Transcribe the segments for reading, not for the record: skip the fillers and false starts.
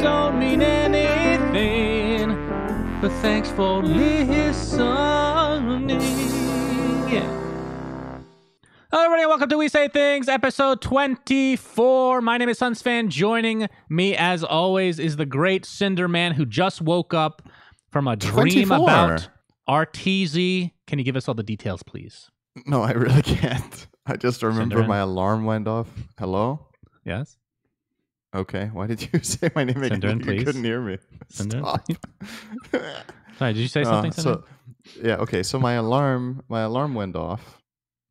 don't mean anything, but thanks for listening. Yeah. Hello, everybody. Welcome to We Say Things, episode 24. My name is Sunsfan. Joining me, as always, is the great Cinder Man who just woke up from a dream 24. about RTZ. Can you give us all the details, please? No, I really can't. I just remember Cinderin? my alarm went off. Hello? Yes? Okay, why did you say my name again? Cinderin, You please. couldn't hear me. Cinderin, Stop. Sorry, did you say something, Cinder? So my alarm went off,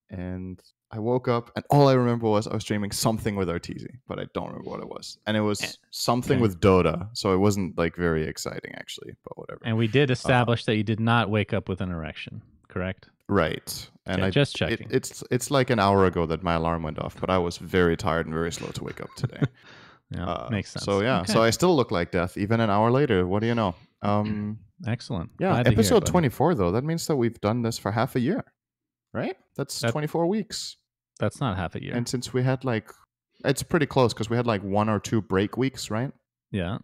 and I woke up, and all I remember was I was streaming something with Arteezy, but I don't remember what it was. And it was something okay. with Dota, so it wasn't like very exciting actually, but whatever. And we did establish that you did not wake up with an erection, correct? Right. And Okay, just checking. It's like an hour ago that my alarm went off, but I was very tired and very slow to wake up today. Yeah, makes sense. So yeah, Okay. so I still look like death even an hour later. What do you know? Excellent. Yeah, Glad to hear it, episode buddy. 24 though. That means that we've done this for half a year, right? That's 24 weeks. That's not half a year. And since we had it's pretty close because we had like 1 or 2 break weeks, right? Yeah.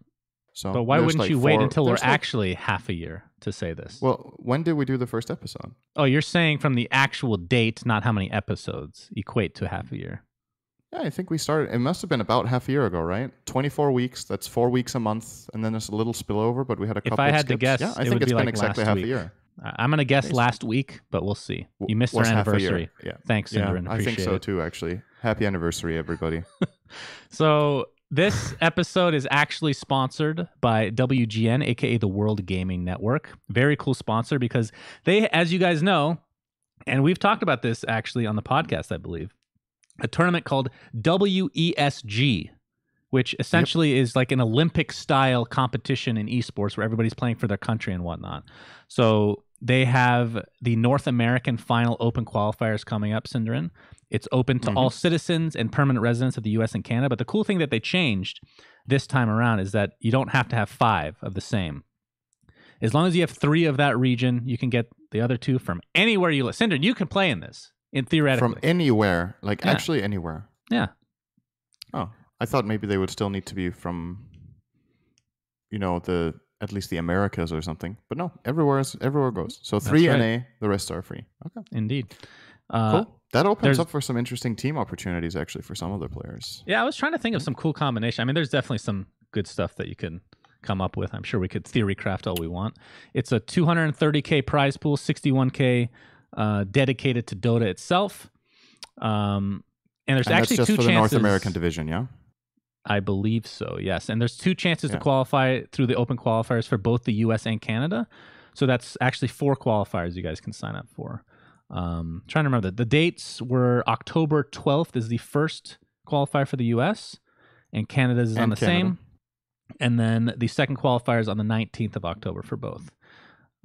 So, But why there's wouldn't like you wait 4 until we're there's like- actually half a year to say this? Well, when did we do the first episode? Oh, you're saying from the actual date, not how many episodes equate to half a year. Yeah, I think we started. It must have been about half a year ago, right? 24 weeks. That's 4 weeks a month, and then there's a little spillover. But we had a couple. If I of had to skips. guess, yeah, I it think would it's be been like exactly last half week. a year. I'm going to guess Basically. last week, but we'll see. You missed our Was half a year. anniversary. Yeah. Thanks, Yeah, Cinderin. I think Appreciate so it. too. Actually, happy anniversary, everybody. So this episode is actually sponsored by WGN, aka the World Gaming Network. Very cool sponsor because they, as you guys know, and we've talked about this actually on the podcast, I believe, a tournament called WESG, which essentially is like an Olympic-style competition in esports where everybody's playing for their country and whatnot. So they have the North American Final Open qualifiers coming up, Cinderin. It's open to all citizens and permanent residents of the U.S. and Canada. But the cool thing that they changed this time around is that you don't have to have 5 of the same. As long as you have 3 of that region, you can get the other 2 from anywhere you live. Cinderin, you can play in this, theoretically. From anywhere, Yeah. actually anywhere. Yeah. Oh, I thought maybe they would still need to be from, at least the Americas or something. But no, everywhere goes. So 3 right. NA, the rest are free. Okay, Indeed. cool. That opens there's- up for some interesting team opportunities actually for some other players. Yeah, I was trying to think of some cool combination. I mean, there's definitely some good stuff that you can come up with. I'm sure we could theory craft all we want. It's a 230K prize pool, 61K dedicated to Dota itself. And there's And actually that's 2 just for the chances. North American division, yeah. I believe so, yes. And there's 2 chances to Yeah. qualify through the open qualifiers for both the US and Canada. So that's actually 4 qualifiers you guys can sign up for. Trying to remember the dates were October 12th is the first qualifier for the US, and Canada's is on And the Canada. same. And then the second qualifier is on the 19th of October for both.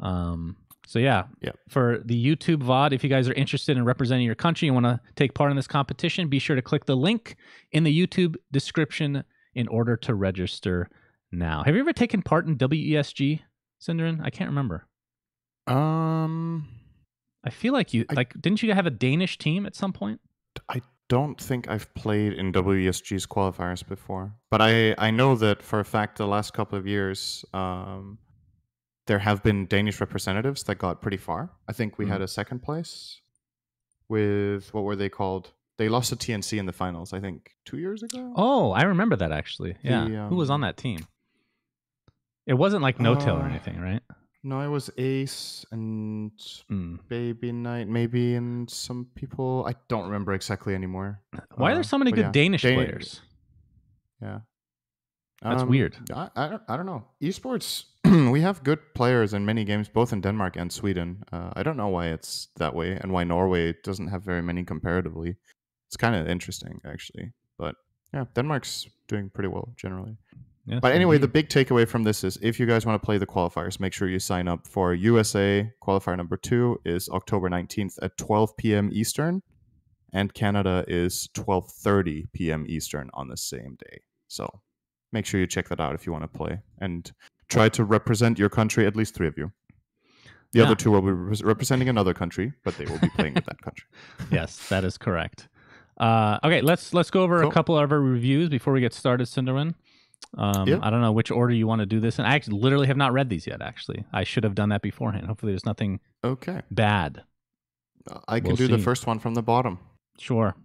So yeah, for the YouTube VOD, if you guys are interested in representing your country and want to take part in this competition, be sure to click the link in the YouTube description in order to register now. Have you ever taken part in WESG, Cinderin? I can't remember. I feel like didn't you have a Danish team at some point? I don't think I've played in WESG's qualifiers before, but I know that for a fact the last couple of years there have been Danish representatives that got pretty far. I think we had a second place with, what were they called? They lost to TNC in the finals, I think 2 years ago. Oh, I remember that actually. Yeah. The, Who was on that team? It wasn't like No-Tail or anything, right? No, it was Ace and Baby Knight, maybe, and some people. I don't remember exactly anymore. Why are there so many but good yeah. Danish players? Yeah. That's weird. I don't know. Esports, we have good players in many games, both in Denmark and Sweden. I don't know why it's that way and why Norway doesn't have very many comparatively. It's kind of interesting, actually. But yeah, Denmark's doing pretty well generally. Yes, But anyway, indeed. the big takeaway from this is if you guys want to play the qualifiers, make sure you sign up for USA. Qualifier number 2 is October 19th at 12 p.m. Eastern, and Canada is 12:30 p.m. Eastern on the same day. So make sure you check that out if you want to play and try to represent your country, at least 3 of you. The other 2 will be representing another country, but they will be playing with that country. Yes, that is correct. Okay, let's go over a couple of our reviews before we get started, Cinderin. Yeah. I don't know which order you want to do this in. I actually literally have not read these yet, actually. I should have done that beforehand. Hopefully there's nothing Okay. bad. I can We'll do the see. first one from the bottom. Sure.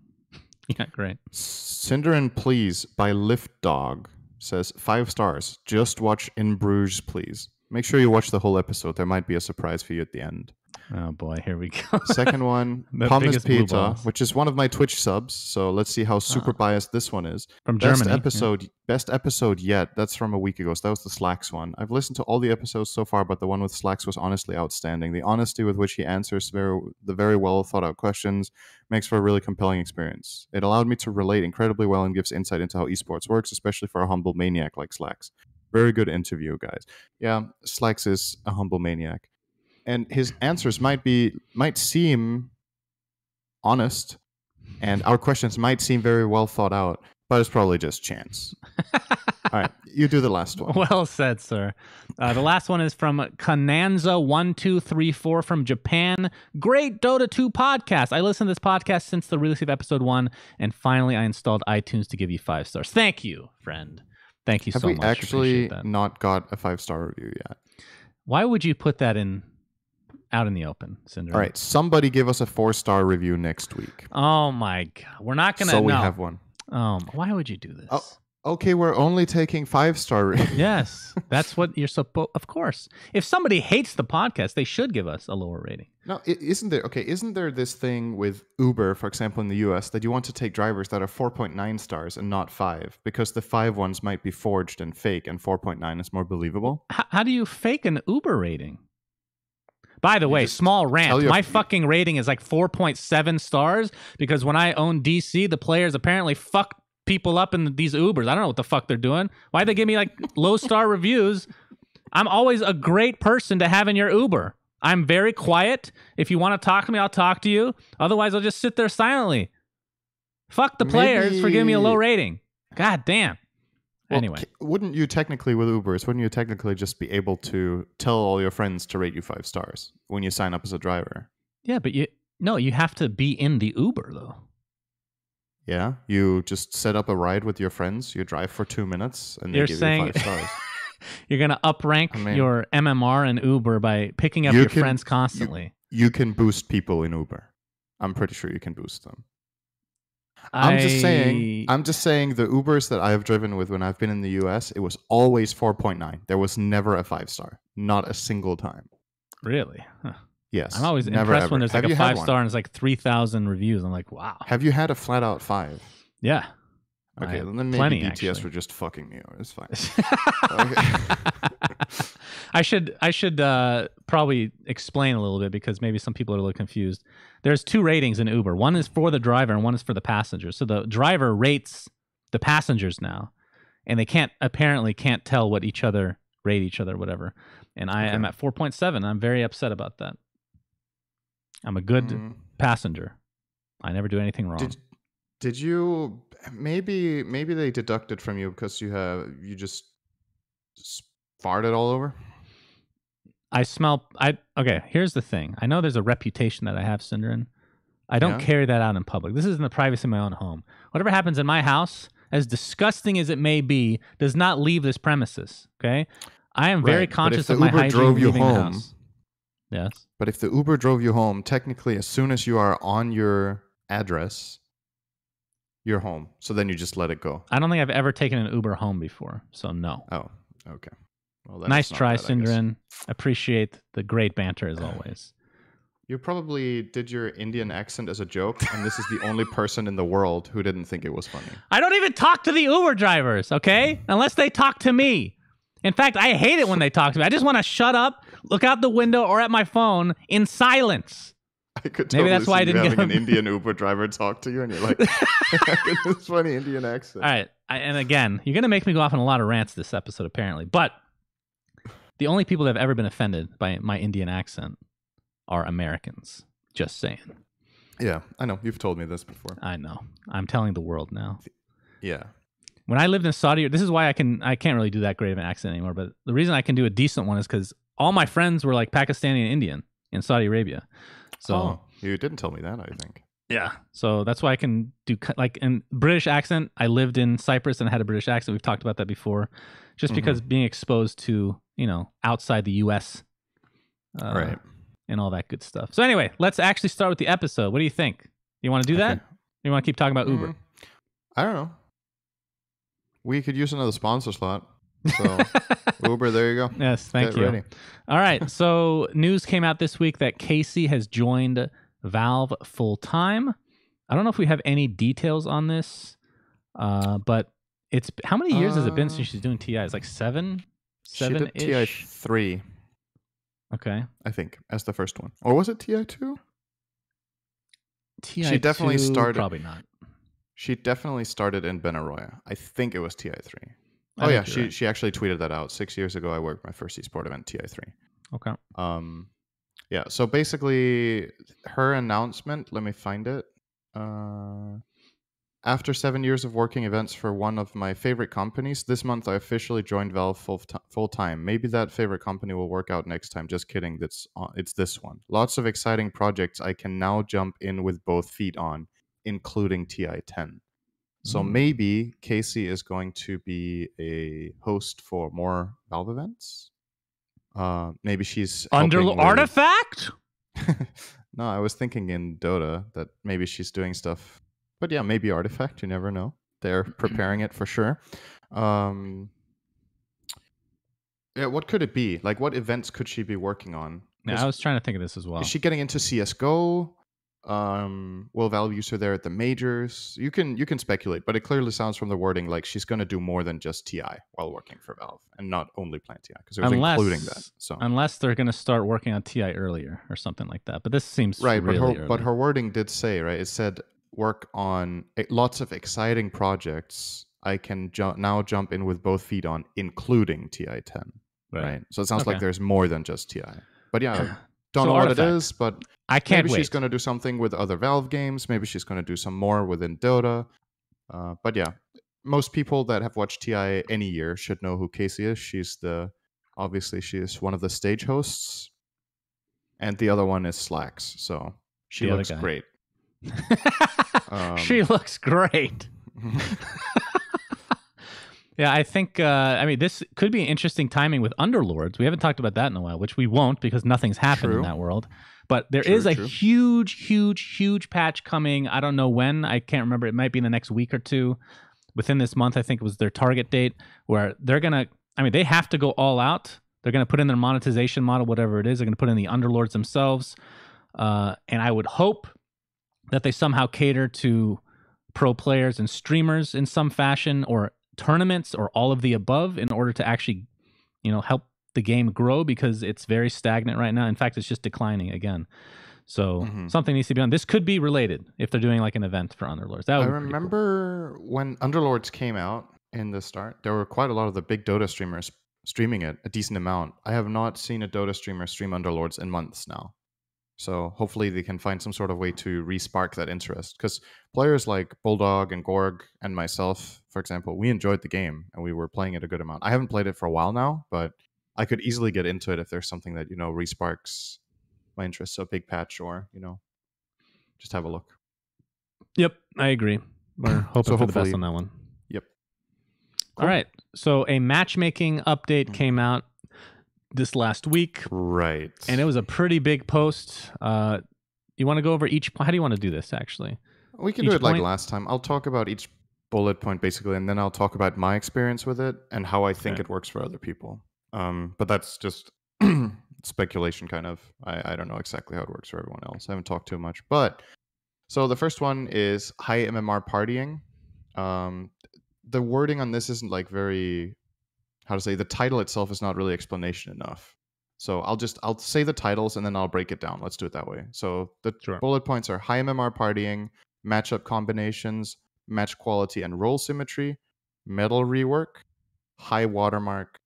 Yeah, great. Cinderin Please by Lift Dog says 5 stars. Just watch In Bruges, please. Make sure you watch the whole episode. There might be a surprise for you at the end. Oh boy, here we go. Second one, The Pommes biggest blue Pita, balls. which is one of my Twitch subs. So let's see how super biased this one is. From Best Germany. best episode yet. That's from a week ago. So that was the Slacks one. I've listened to all the episodes so far, but the one with Slacks was honestly outstanding. The honesty with which he answers the very well thought out questions makes for a really compelling experience. It allowed me to relate incredibly well and gives insight into how esports works, especially for a humble maniac like Slacks. Very good interview, guys. Yeah, Slacks is a humble maniac. And his answers might seem honest, and our questions might seem very well thought out, but it's probably just chance. All right, you do the last one. Well said, sir. The last one is from Kananza1234 from Japan. Great Dota 2 podcast. I listened to this podcast since the release of episode 1, and finally I installed iTunes to give you 5 stars. Thank you, friend. Thank you Have so we much. actually Appreciate that. not got a 5-star review yet? Why would you put that out in the open, Cinder? All right, somebody give us a 4-star review next week. Oh my God, we're not gonna. So we no. have one. Why would you do this? Oh. Okay, we're only taking 5-star reviews. Yes, that's what you're supposed. Of course, if somebody hates the podcast, they should give us a lower rating. No, isn't there this thing with Uber, for example, in the US, that you want to take drivers that are 4.9 stars and not 5, because the 5 ones might be forged and fake, and 4.9 is more believable? How do you fake an Uber rating? By the way, just small rant. My your- fucking rating is like 4.7 stars because when I owned DC, the players apparently fucked people up in these Ubers. I don't know what the fuck they're doing. Why'd they give me like low star reviews? I'm always a great person to have in your Uber. I'm very quiet. If you want to talk to me, I'll talk to you. Otherwise, I'll just sit there silently. Fuck the players for giving me a low rating. God damn. Well, Anyway. wouldn't you technically, with Ubers, wouldn't you technically just be able to tell all your friends to rate you 5 stars when you sign up as a driver? Yeah, but you have to be in the Uber though. Yeah, you just set up a ride with your friends, you drive for 2 minutes, and they You're give saying- you 5 stars. You're going to uprank your MMR and Uber by picking up You your can- friends constantly. You can boost people in Uber. I'm pretty sure you can boost them. I'm just saying the Ubers that I have driven with when I've been in the US, it was always 4.9. There was never a 5-star. Not a single time. Really? Huh. Yes. I'm always never, impressed ever. when there's like Have a you had 5-star one? and it's like 3,000 reviews. I'm like, wow. Have you had a flat out 5? Yeah. Okay, I- then maybe plenty, BTS actually. were just fucking me. Or it's fine. I should probably explain a little bit because maybe some people are a little confused. There's 2 ratings in Uber. One is for the driver and one is for the passenger. So the driver rates the passengers now, and they apparently can't tell what each other rate each other, whatever. And I am at 4.7. I'm very upset about that. I'm a good passenger. I never do anything wrong. Did you maybe they deducted from you because you just farted all over? Okay, here's the thing. I know there's a reputation that I have, Cinderin. I don't carry that out in public. This is in the privacy of my own home. Whatever happens in my house, as disgusting as it may be, does not leave this premises. Okay? I am very conscious of my Uber hygiene drove you leaving the home, house. Yes. But if the Uber drove you home, technically, as soon as you are on your address, you're home. So then you just let it go. I don't think I've ever taken an Uber home before, so no. Oh, okay. Well, then Nice it's not try, bad, I guess. Cinderin. Appreciate the great banter as always. You probably did your Indian accent as a joke, and this is the only person in the world who didn't think it was funny. I don't even talk to the Uber drivers, okay? Unless they talk to me. In fact, I hate it when they talk to me. I just want to shut up, look out the window or at my phone in silence. I could Maybe totally that's why see I didn't you get having an him. Indian Uber driver talk to you, and you're like, this funny Indian accent. All right. And again, you're going to make me go off on a lot of rants this episode, apparently. But the only people that have ever been offended by my Indian accent are Americans. Just saying. Yeah, I know. You've told me this before. I know. I'm telling the world now. Yeah. When I lived in Saudi, this is why I can't really do that great of an accent anymore. But the reason I can do a decent one is because all my friends were like Pakistani and Indian in Saudi Arabia. So you didn't tell me that, I think. Yeah. So that's why I can do like in British accent. I lived in Cyprus and had a British accent. We've talked about that before. Just because being exposed to, outside the US Right. and all that good stuff. So anyway, let's actually start with the episode. What do you think? You want to do that? Okay. You want to keep talking about Uber? I don't know. We could use another sponsor slot. So Uber, there you go. Yes, thank Get you. ready. All right. So news came out this week that Casey has joined Valve full time. I don't know if we have any details on this, but it's how many years has it been since she's doing TI? It's like seven. She did TI 3. Okay. I think as the first one, or was it TI 2? TI She definitely 2, started. Probably not. She definitely started in Benaroya. I think it was TI 3. I Oh yeah, think you're right. she actually tweeted that out. 6 years ago, I worked my first esport event, TI 3. Okay. Yeah. So basically, her announcement. Let me find it. After 7 years of working events for one of my favorite companies, this month I officially joined Valve full time. Maybe that favorite company will work out next time. Just kidding. It's this one. Lots of exciting projects I can now jump in with both feet on, including TI 10. So maybe Casey is going to be a host for more Valve events. Maybe she's helping Artifact? No, I was thinking in Dota that maybe she's doing stuff. But yeah, maybe Artifact. You never know. They're preparing it for sure. Yeah, what could it be? Like, what events could she be working on? Yeah, I was trying to think of this as well. Is she getting into CS:GO? Will Valve use her there at the majors? You can speculate, but it clearly sounds from the wording like she's going to do more than just TI while working for Valve, and not only playing TI, because it was including that. So unless they're going to start working on TI earlier or something like that, but this seems right. Really but her wording did say, right. It said work on lots of exciting projects. I can now jump in with both feet on, including TI 10. Right. So it sounds like there's more than just TI. But yeah. Don't know Artifact. What it is, but I can't maybe wait. She's going to do something with other Valve games. Maybe she's going to do some more within Dota. But yeah, most people that have watched TI any year should know who Casey is. Obviously she is one of the stage hosts, and the other one is Slacks. So she looks great. She looks great. Yeah, I think, this could be interesting timing with Underlords. We haven't talked about that in a while, which we won't because nothing's happened in that world. But there is a huge patch coming. I don't know when. I can't remember. It might be in the next week or two. Within this month, I think it was their target date, where they're going to, they have to go all out. They're going to put in their monetization model, whatever it is. They're going to put in the Underlords themselves. And I would hope that they somehow cater to pro players and streamers in some fashion, or tournaments, or all of the above, in order to actually, help the game grow, because it's very stagnant right now. In fact, it's just declining again. So something needs to be done. This could be related if they're doing like an event for Underlords. I remember when Underlords came out in the start, there were quite a lot of the big Dota streamers streaming it, a decent amount. I have not seen a Dota streamer stream Underlords in months now. So hopefully they can find some sort of way to re-spark that interest. Because players like Bulldog and Gorg and myself, for example, we enjoyed the game and we were playing it a good amount. I haven't played it for a while now, but I could easily get into it if there's something that, re-sparks my interest. So big patch, or, just have a look. Yep, I agree. We're hoping for the best on that one. Yep. Cool. All right. So a matchmaking update came out this last week. Right. And it was a pretty big post. You want to go over each? How do you want to do this, actually? We can do it like last time. I'll talk about each bullet point, basically, and then I'll talk about my experience with it and how I think it works for other people. But that's just speculation, kind of. I don't know exactly how it works for everyone else. I haven't talked too much. But, so the first one is high MMR partying. The wording on this isn't like very... How to say, the title itself is not really explanation enough. So I'll say the titles and then I'll break it down. Let's do it that way. So the bullet points are high MMR partying, matchup combinations, match quality and role symmetry, medal rework, high watermark,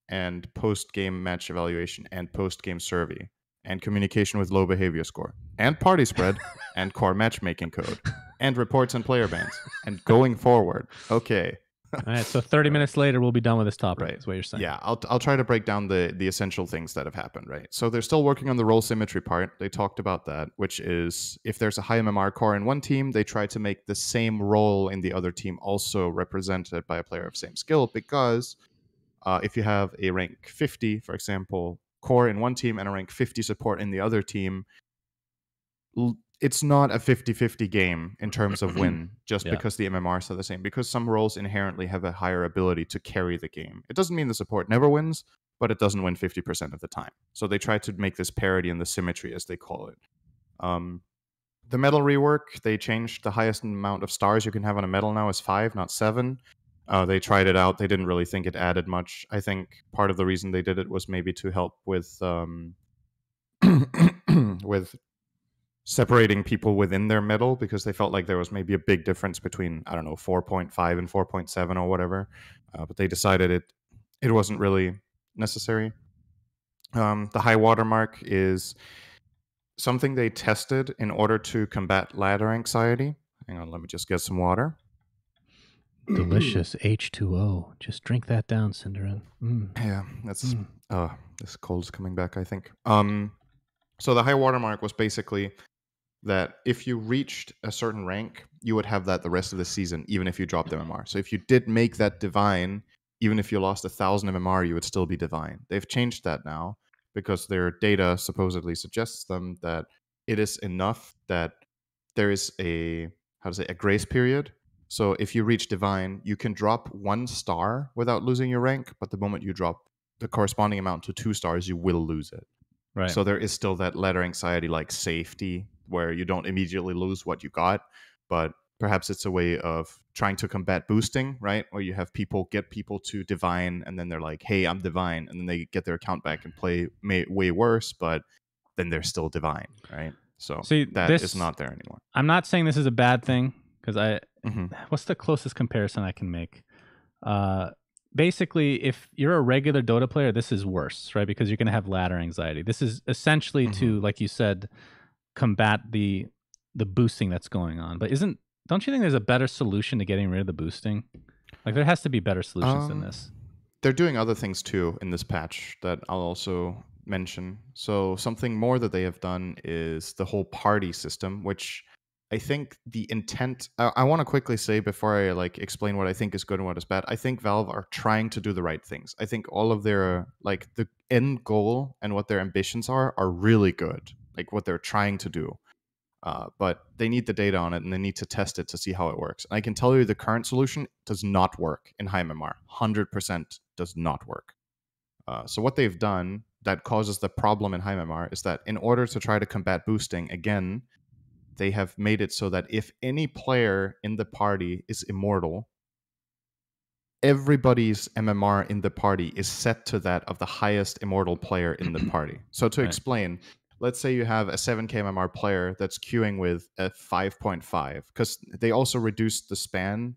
and post-game match evaluation and post-game survey, and communication with low behavior score, and party spread, and core matchmaking code, and reports and player bans, and going forward. Okay. All right, so 30 minutes later, we'll be done with this topic, Right. is what you're saying. Yeah, I'll try to break down the essential things that have happened, right? So they're still working on the role symmetry part. They talked about that, which is if there's a high MMR core in one team, they try to make the same role in the other team also represented by a player of same skill, because if you have a rank 50, for example, core in one team and a rank 50 support in the other team, it's not a 50-50 game in terms of win just Yeah. because the MMRs are the same, because some roles inherently have a higher ability to carry the game. It doesn't mean the support never wins, but it doesn't win 50% of the time. So they try to make this parity and the symmetry, as they call it. The medal rework, they changed the highest amount of stars you can have on a medal now is 5, not 7. They tried it out. They didn't really think it added much. I think part of the reason they did it was maybe to help with with separating people within their medal, because they felt like there was maybe a big difference between, I don't know, 4.5 and 4.7 or whatever. But they decided it wasn't really necessary. The high watermark is something they tested in order to combat ladder anxiety. Hang on, let me just get some water. Delicious H2O. Just drink that down, Cinderin. Yeah, that's this cold's coming back, I think. So the high watermark was basically that if you reached a certain rank, you would have that the rest of the season, even if you dropped MMR. So if you did make that divine, even if you lost 1,000 MMR, you would still be divine. They've changed that now because their data supposedly suggests them that it is enough that there is a grace period. So if you reach divine, you can drop 1 star without losing your rank, but the moment you drop the corresponding amount to 2 stars, you will lose it. Right. So there is still that ladder anxiety like safety where you don't immediately lose what you got, but perhaps it's a way of trying to combat boosting, right? Where you have get people to divine and then they're like, hey, I'm divine. And then they get their account back and play way worse, but then they're still divine, right? So that is not there anymore. I'm not saying this is a bad thing, because what's the closest comparison I can make? Basically, if you're a regular Dota player, this is worse, right? Because you're going to have ladder anxiety. This is essentially to, like you said, combat the boosting that's going on. But don't you think there's a better solution to getting rid of the boosting? Like, there has to be better solutions than this. They're doing other things too in this patch that I'll also mention. So something more that they have done is the whole party system, which I think the intent, I want to quickly say before I explain what I think is good and what is bad, I think Valve are trying to do the right things. I think all of their, the end goal and what their ambitions are really good, like what they're trying to do. But they need the data on it and they need to test it to see how it works. And I can tell you the current solution does not work in high MMR. 100% does not work. So what they've done that causes the problem in high MMR is that in order to try to combat boosting, again, they have made it so that if any player in the party is immortal, everybody's MMR in the party is set to that of the highest immortal player in the party. So to explain, let's say you have a 7k MMR player that's queuing with a 5.5, because they also reduced the span.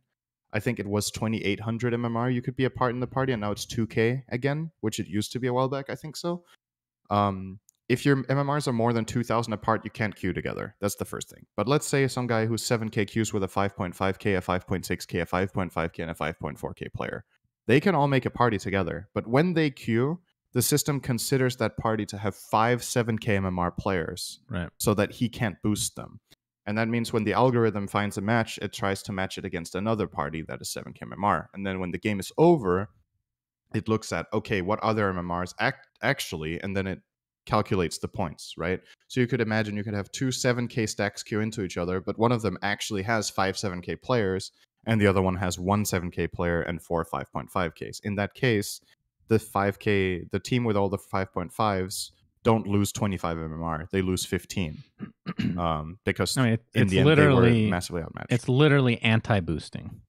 I think it was 2800 MMR you could be a part in the party, and now it's 2k again, which it used to be a while back, I think so. If your MMRs are more than 2,000 apart, you can't queue together. That's the first thing. But let's say some guy who's 7k queues with a 5.5k, a 5.6k, a 5.5k, and a 5.4k player. They can all make a party together. But when they queue, the system considers that party to have 5 7k MMR players, right, so that he can't boost them. And that means when the algorithm finds a match, it tries to match it against another party that is 7k MMR. And then when the game is over, it looks at, okay, what other MMRs actually, and then it calculates the points, right? So you could imagine you could have 2 7k stacks queue into each other, but one of them actually has 5 7k players, and the other one has 1 7k player and 4 5.5ks. In that case, the team with all the 5.5s don't lose 25 MMR, they lose 15. Because in the end, they were massively outmatched. It's literally anti-boosting.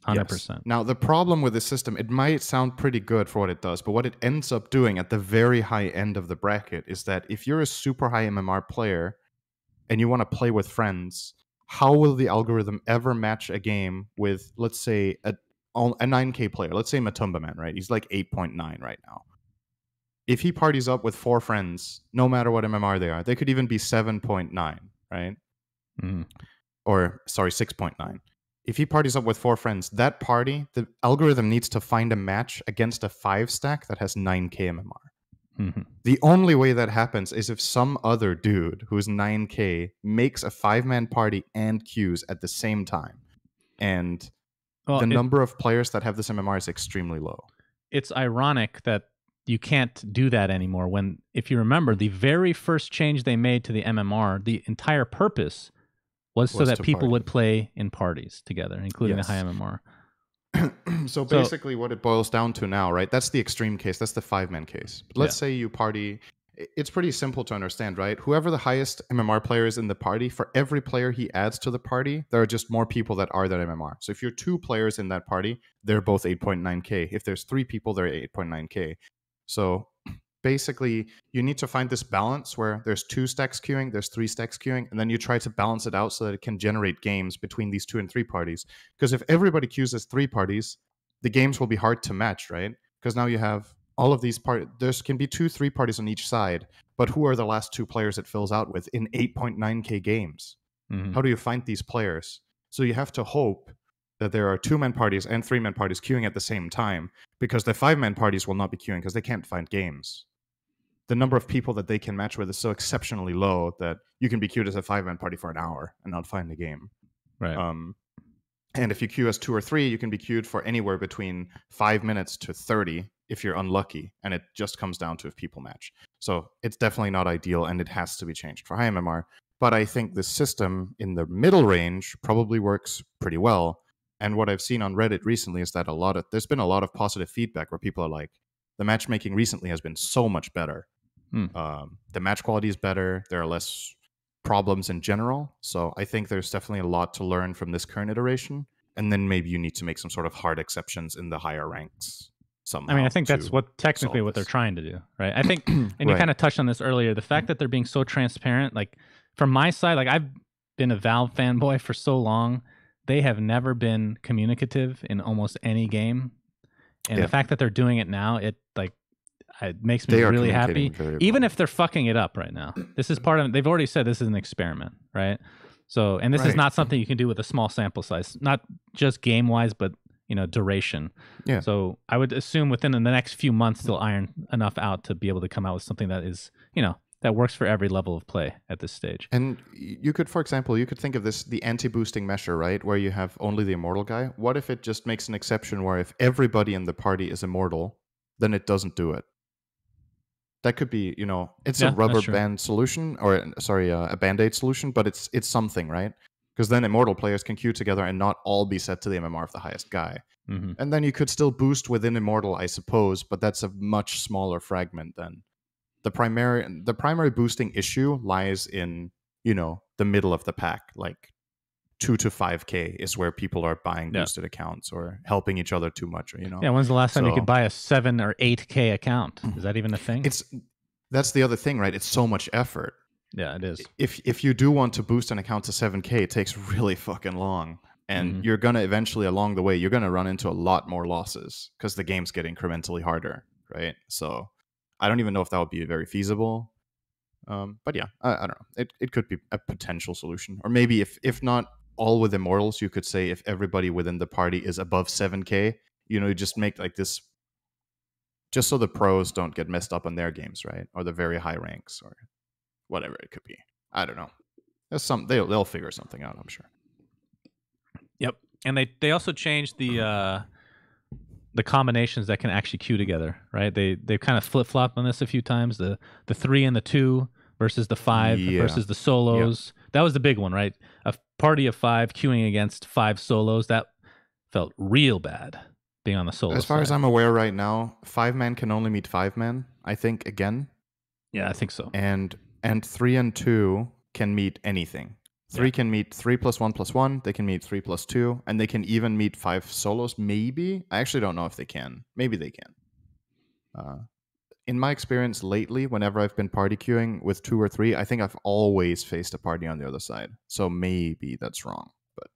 100%. Yes. Now, the problem with this system, it might sound pretty good for what it does, but what it ends up doing at the very high end of the bracket is that if you're a super high MMR player and you want to play with friends, how will the algorithm ever match a game with, let's say, a 9k player? Let's say Matumba Man, right? He's like 8.9 right now. If he parties up with 4 friends, no matter what MMR they are, they could even be 7.9, right? Or, sorry, 6.9. if he parties up with 4 friends, that party, the algorithm needs to find a match against a 5 stack that has 9k MMR. Mhm. The only way that happens is if some other dude who's 9k makes a 5-man party and queues at the same time. And Well, the number of players that have this MMR is extremely low. it's ironic that you can't do that anymore when, if you remember, the very first change they made to the MMR, the entire purpose was so Was that to people party. would play in parties together, including Yes. the high MMR. So basically what it boils down to now, right? That's the extreme case. That's the 5-man case. But let's say you party. It's pretty simple to understand, right? Whoever the highest MMR player is in the party, for every player he adds to the party, there are just more people that are that MMR. So if you're 2 players in that party, they're both 8.9k. If there's 3 people, they're 8.9k. So basically, you need to find this balance where there's 2 stacks queuing, there's 3 stacks queuing, and then you try to balance it out so that it can generate games between these 2 and 3 parties. Because if everybody queues as 3 parties, the games will be hard to match, right? Because now you have all of these parties. There can be 2, 3 parties on each side, but who are the last 2 players it fills out with in 8.9k games? Mhm. How do you find these players? So you have to hope that there are 2-man parties and 3-man parties queuing at the same time, because the 5-man parties will not be queuing because they can't find games. The number of people that they can match with is so exceptionally low that you can be queued as a 5-man party for an hour and not find the game. Right. And if you queue as 2 or 3, you can be queued for anywhere between 5 minutes to 30 if you're unlucky, and it just comes down to if people match. So it's definitely not ideal, and it has to be changed for high MMR. But I think the system in the middle range probably works pretty well. And what I've seen on Reddit recently is that there's been a lot of positive feedback where people are like, the matchmaking recently has been so much better. The match quality is better. There are less problems in general. So I think there's definitely a lot to learn from this current iteration. And then maybe you need to make some sort of hard exceptions in the higher ranks somehow. I mean, I think that's what technically solve what they're this. trying to do, right? I think, and you Right. kind of touched on this earlier, the fact that they're being so transparent, like from my side, like I've been a Valve fanboy for so long, they have never been communicative in almost any game. And Yeah. the fact that they're doing it now, it makes me They are really happy. communicating very Even well. if they're fucking it up right now. This is part of, they've already said this is an experiment, right? So, and this is Right. not something you can do with a small sample size, not just game wise, but duration. Yeah. So I would assume within the next few months they'll iron enough out to be able to come out with something that is, that works for every level of play at this stage. And you could, for example, you could think of this, the anti-boosting measure, right? Where you have only the immortal guy. What if it just makes an exception where if everybody in the party is immortal, then it doesn't do it? That could be, it's Yeah, a rubber that's true. band solution, or sorry, a band-aid solution, but it's something, right? Because then immortal players can queue together and not all be set to the MMR of the highest guy. Mm-hmm. And then you could still boost within immortal, I suppose, but that's a much smaller fragment than the primary boosting issue lies in, the middle of the pack, like 2 to 5k is where people are buying Yeah. boosted accounts or helping each other too much, or Yeah, when's the last time you So- could buy a 7 or 8K account? Is that even a thing? That's the other thing, right? It's so much effort. Yeah, it is. If you do want to boost an account to 7k, it takes really fucking long. And Mhm. you're going to eventually, along the way, you're going to run into a lot more losses because the games get incrementally harder, right? So I don't even know if that would be very feasible. But yeah, I don't know. It could be a potential solution. Or maybe if not all with immortals, you could say if everybody within the party is above 7k, you just make like this, just so the pros don't get messed up on their games, right? Or the very high ranks or whatever it could be. I don't know. There's they'll figure something out, I'm sure. Yep. And they also changed the combinations that can actually queue together, right? They've kind of flip-flopped on this a few times. The 3 and the 2 versus the 5 Yeah. versus the solos. That was the big one, right? A party of 5 queuing against 5 solos. That felt real bad being on the solo As far as side. I'm aware right now, 5-man can only meet 5-man, I think, again. Yeah, I think so. And 3 and 2 can meet anything. 3 can meet 3 plus 1 plus 1. They can meet 3 plus 2. And they can even meet 5 solos, maybe. I actually don't know if they can. Maybe they can. In my experience lately, whenever I've been party queuing with 2 or 3, I think I've always faced a party on the other side. So maybe that's wrong. But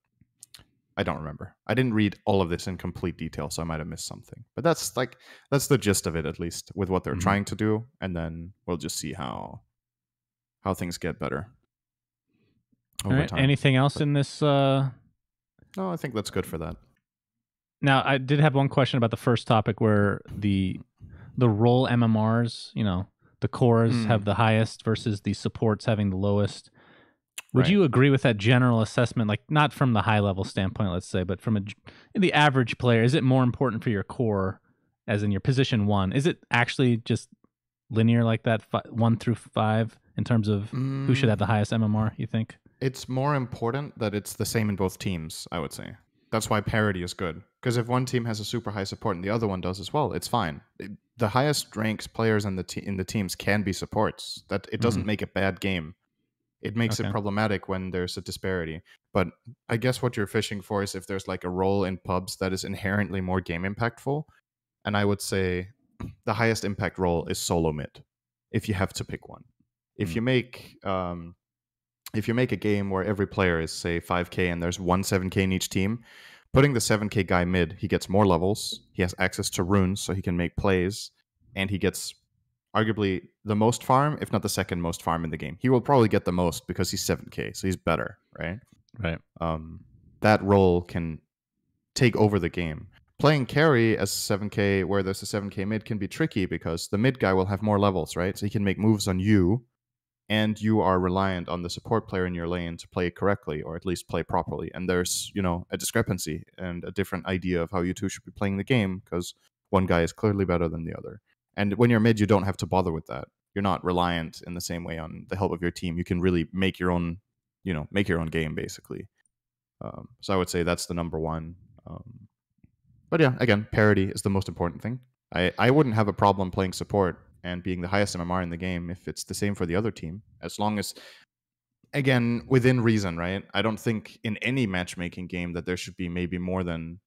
I don't remember. I didn't read all of this in complete detail, so I might have missed something. But that's the gist of it, at least, with what they're Mhm. trying to do. And then we'll just see how things get better All over right. time. Anything else in this No, I think that's good for that. Now, I did have one question about the first topic where the role MMRs, the cores have the highest versus the supports having the lowest. Would Right. you agree with that general assessment? Like, not from the high level standpoint, let's say, but from the average player, is it more important for your core, as in your position one? Is it actually just linear like that, 1 through 5, in terms of who should have the highest MMR, you think? It's more important that it's the same in both teams, I would say. That's why parity is good. Because if one team has a super high support and the other one does as well, it's fine. The highest ranks players in the teams can be supports. That it doesn't make a bad game. It makes it Okay. problematic when there's a disparity. But I guess what you're fishing for is if there's like a role in pubs that is inherently more game impactful. And I would say the highest impact role is solo mid, if you have to pick one. If you make a game where every player is, say, 5k and there's one 7k in each team, putting the 7k guy mid, he gets more levels, he has access to runes so he can make plays, and he gets arguably the most farm, if not the second most farm in the game. He will probably get the most because he's 7k, so he's better, right? Right. That role can take over the game. Playing carry as 7k where there's a 7k mid can be tricky because the mid guy will have more levels, right? So he can make moves on you, and you are reliant on the support player in your lane to play correctly, or at least play properly. And there's, a discrepancy and a different idea of how you two should be playing the game because one guy is clearly better than the other. And when you're mid, you don't have to bother with that. You're not reliant in the same way on the help of your team. You can really make your own, game basically. So I would say that's the number one. But yeah, again, parity is the most important thing. I wouldn't have a problem playing support and being the highest MMR in the game if it's the same for the other team, as long as, again, within reason, right? I don't think in any matchmaking game that there should be maybe more than,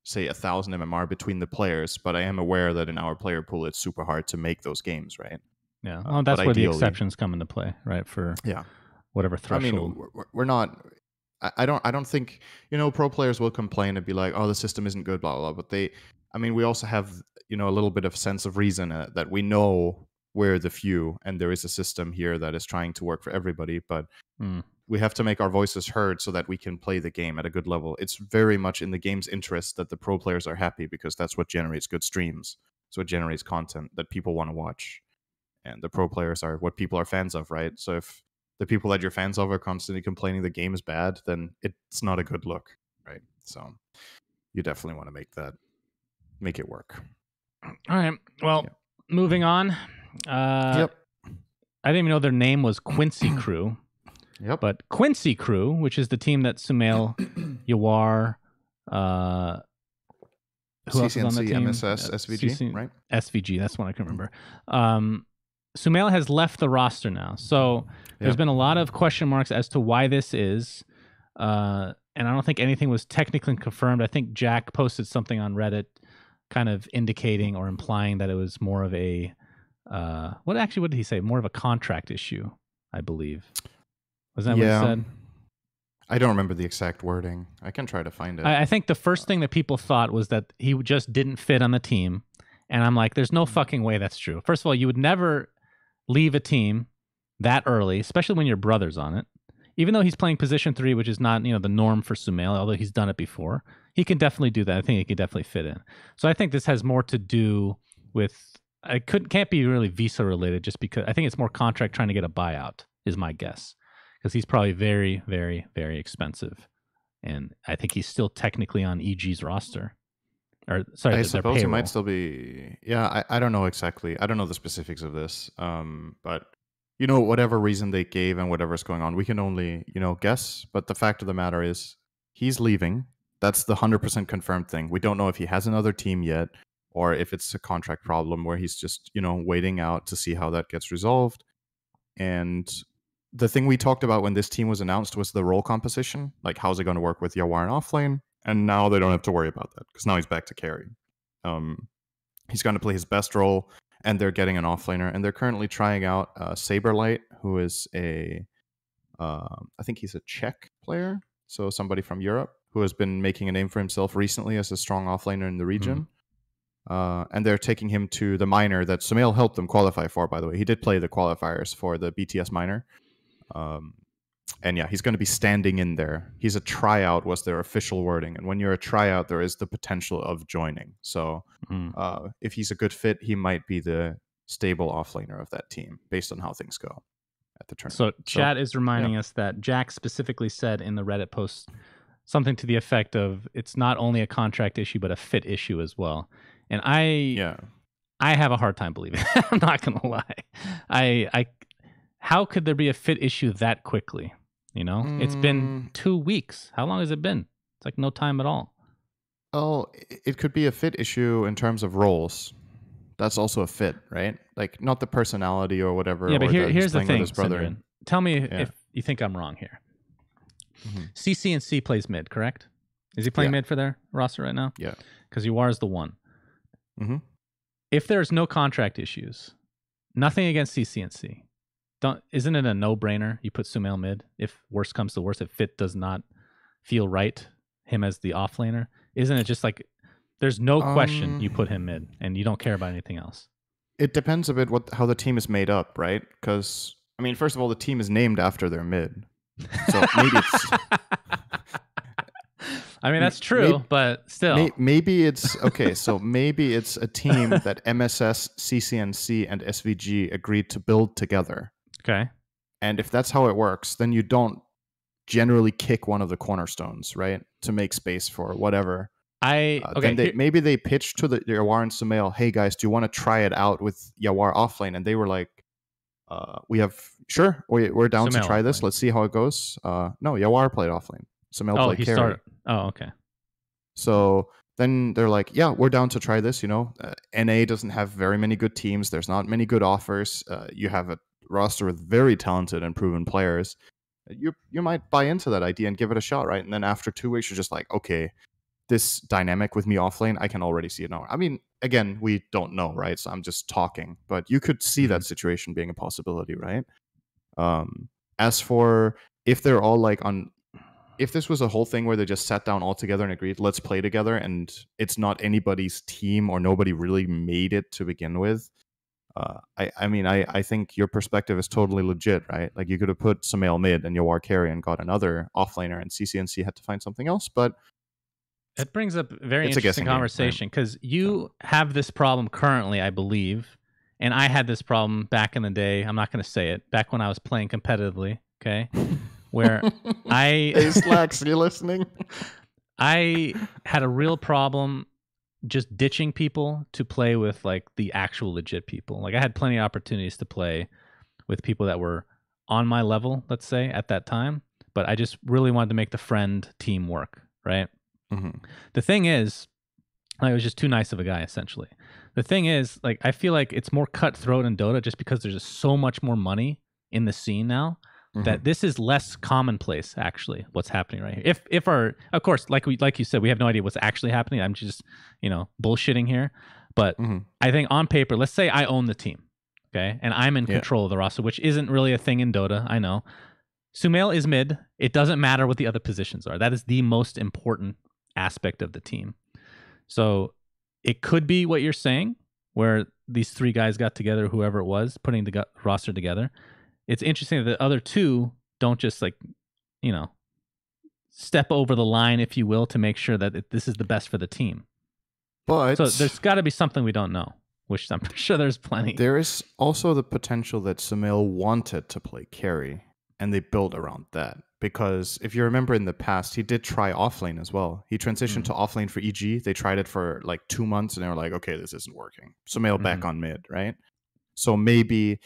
say, 1,000 MMR between the players, but I am aware that in our player pool, it's super hard to make those games, right? Yeah. Well, that's but where the ideally- exceptions come into play, right? For whatever I mean, threshold. we're not. I don't think pro players will complain and be like, "Oh, the system isn't good," blah blah. But we also have a little bit of sense of reason that we know we're the few, and there is a system here that is trying to work for everybody. But we have to make our voices heard so that we can play the game at a good level. It's very much in the game's interest that the pro players are happy because that's what generates good streams. So it generates content that people want to watch, and the pro players are what people are fans of, right? So if the people that you're fans of are constantly complaining the game is bad, then it's not a good look, right? So you definitely want to make it work. All right. Well, moving on. Yep. I didn't even know their name was Quincy Crew. Yep. But Quincy Crew, which is the team that Sumail, Yawar, who else is on the CCNC, team? MSS, SVG, right? SVG, that's one I can remember. Sumail has left the roster now. So there's been a lot of question marks as to why this is. And I don't think anything was technically confirmed. I think Jack posted something on Reddit kind of indicating or implying that it was more of a, what did he say? More of a contract issue, I believe. Was that what he said? I don't remember the exact wording. I can try to find it. I think the first thing that people thought was that he just didn't fit on the team. And I'm like, there's no fucking way that's true. First of all, you would never leave a team that early, especially when your brother's on it. Even though he's playing position 3, which is not, the norm for Sumail, although he's done it before, he can definitely do that. I think he can definitely fit in. So I think this has more to do with, can't be really visa related, just because I think it's more contract trying to get a buyout is my guess, because he's probably very, very, very expensive. And I think he's still technically on EG's roster. Or sorry, I their suppose he payroll. might still be. Yeah, I don't know exactly. I don't know the specifics of this. But whatever reason they gave and whatever's going on, we can only guess. But the fact of the matter is, he's leaving. That's the 100% confirmed thing. We don't know if he has another team yet, or if it's a contract problem where he's just waiting out to see how that gets resolved. And the thing we talked about when this team was announced was the role composition. Like, how's it going to work with Yawar and offlane? And now they don't have to worry about that because now he's back to carry. He's going to play his best role, and they're getting an offlaner. And they're currently trying out Saberlight, who is I think he's a Czech player, so somebody from Europe who has been making a name for himself recently as a strong offlaner in the region. And they're taking him to the minor that Sumail helped them qualify for, by the way. He did play the qualifiers for the BTS minor. and yeah, he's going to be standing in there. He's a tryout, was their official wording. And when you're a tryout, there is the potential of joining. So if he's a good fit, he might be the stable offlaner of that team based on how things go at the tournament. So chat is reminding us that Jack specifically said in the Reddit post something to the effect of it's not only a contract issue, but a fit issue as well. And I have a hard time believing it. I'm not going to lie. How could there be a fit issue that quickly? You know, it's been 2 weeks. How long has it been? It's like no time at all. Oh, it could be a fit issue in terms of roles. That's also a fit, right? Like not the personality or whatever. Yeah, but here's the thing, his brother. Tell me if you think I'm wrong here. CCNC plays mid, correct? Is he playing mid for their roster right now? Yeah. Because Yawar is the one. If there's no contract issues, nothing against CCNC. Isn't it a no-brainer? You put Sumail mid. If worst comes to worst, if fit does not feel right, him as the offlaner, isn't it just like there's no question you put him mid and you don't care about anything else? It depends a bit how the team is made up, right? Because I mean, first of all, the team is named after their mid, so maybe it's. I mean, that's true, but still. Maybe it's okay. So maybe it's a team that MSS, CCNC, and SVG agreed to build together. Okay. And if that's how it works, then you don't generally kick one of the cornerstones, right? To make space for whatever. Maybe they pitched to the Yawar and Sumail, hey guys, do you want to try it out with Yawar offlane? And they were like, we're down to try this. Let's see how it goes. No, Yawar played offlane. Sumail played carry. Okay. So then they're like, yeah, we're down to try this. You know, NA doesn't have very many good teams. There's not many good offers. You have a roster with very talented and proven players. You might buy into that idea and give it a shot, right? And then after 2 weeks, you're just like, okay, this dynamic with me offlane, I can already see it now. I mean, again, we don't know, right? So I'm just talking, but you could see that situation being a possibility, right? As for if they're all like if this was a whole thing where they just sat down all together and agreed, let's play together, and it's not anybody's team or nobody really made it to begin with, I think your perspective is totally legit, right? Like you could have put Sumail mid and Yawar carry and got another offlaner, and CCNC had to find something else, but it brings up a very interesting conversation because you have this problem currently, I believe, and I had this problem back in the day. I'm not going to say it. Back when I was playing competitively, okay, where Hey, Slacks, you listening? I had a real problem just ditching people to play with like the actual legit people. Like I had plenty of opportunities to play with people that were on my level, let's say, at that time, but I just really wanted to make the friend team work, right? The thing is, I was just too nice of a guy, essentially. The thing is, like, I feel like it's more cutthroat in Dota just because there's just so much more money in the scene now that this is less commonplace, actually, what's happening right here. If of course, like you said, we have no idea what's actually happening. I'm just, bullshitting here. But I think on paper, let's say I own the team, okay? And I'm in control of the roster, which isn't really a thing in Dota, I know. Sumail is mid. It doesn't matter what the other positions are. That is the most important aspect of the team. So it could be what you're saying, where these three guys got together, whoever it was, putting the roster together. It's interesting that the other two don't just step over the line, if you will, to make sure that this is the best for the team. But so there's got to be something we don't know, which I'm sure there's plenty. There is also the potential that Sumail wanted to play carry, and they built around that. Because if you remember in the past, he did try offlane as well. He transitioned to offlane for EG. They tried it for like 2 months, and they were like, okay, this isn't working. Sumail back on mid, right? So maybe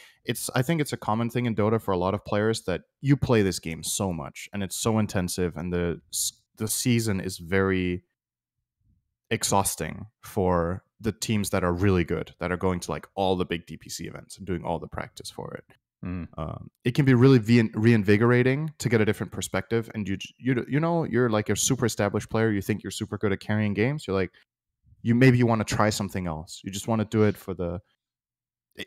I think it's a common thing in Dota for a lot of players that you play this game so much, and it's so intensive, and the season is very exhausting for the teams that are really good, that are going to like all the big DPC events and doing all the practice for it. It can be really reinvigorating to get a different perspective, and you're like a super established player. You think you're super good at carrying games. You're like, you want to try something else. You just want to do it for the.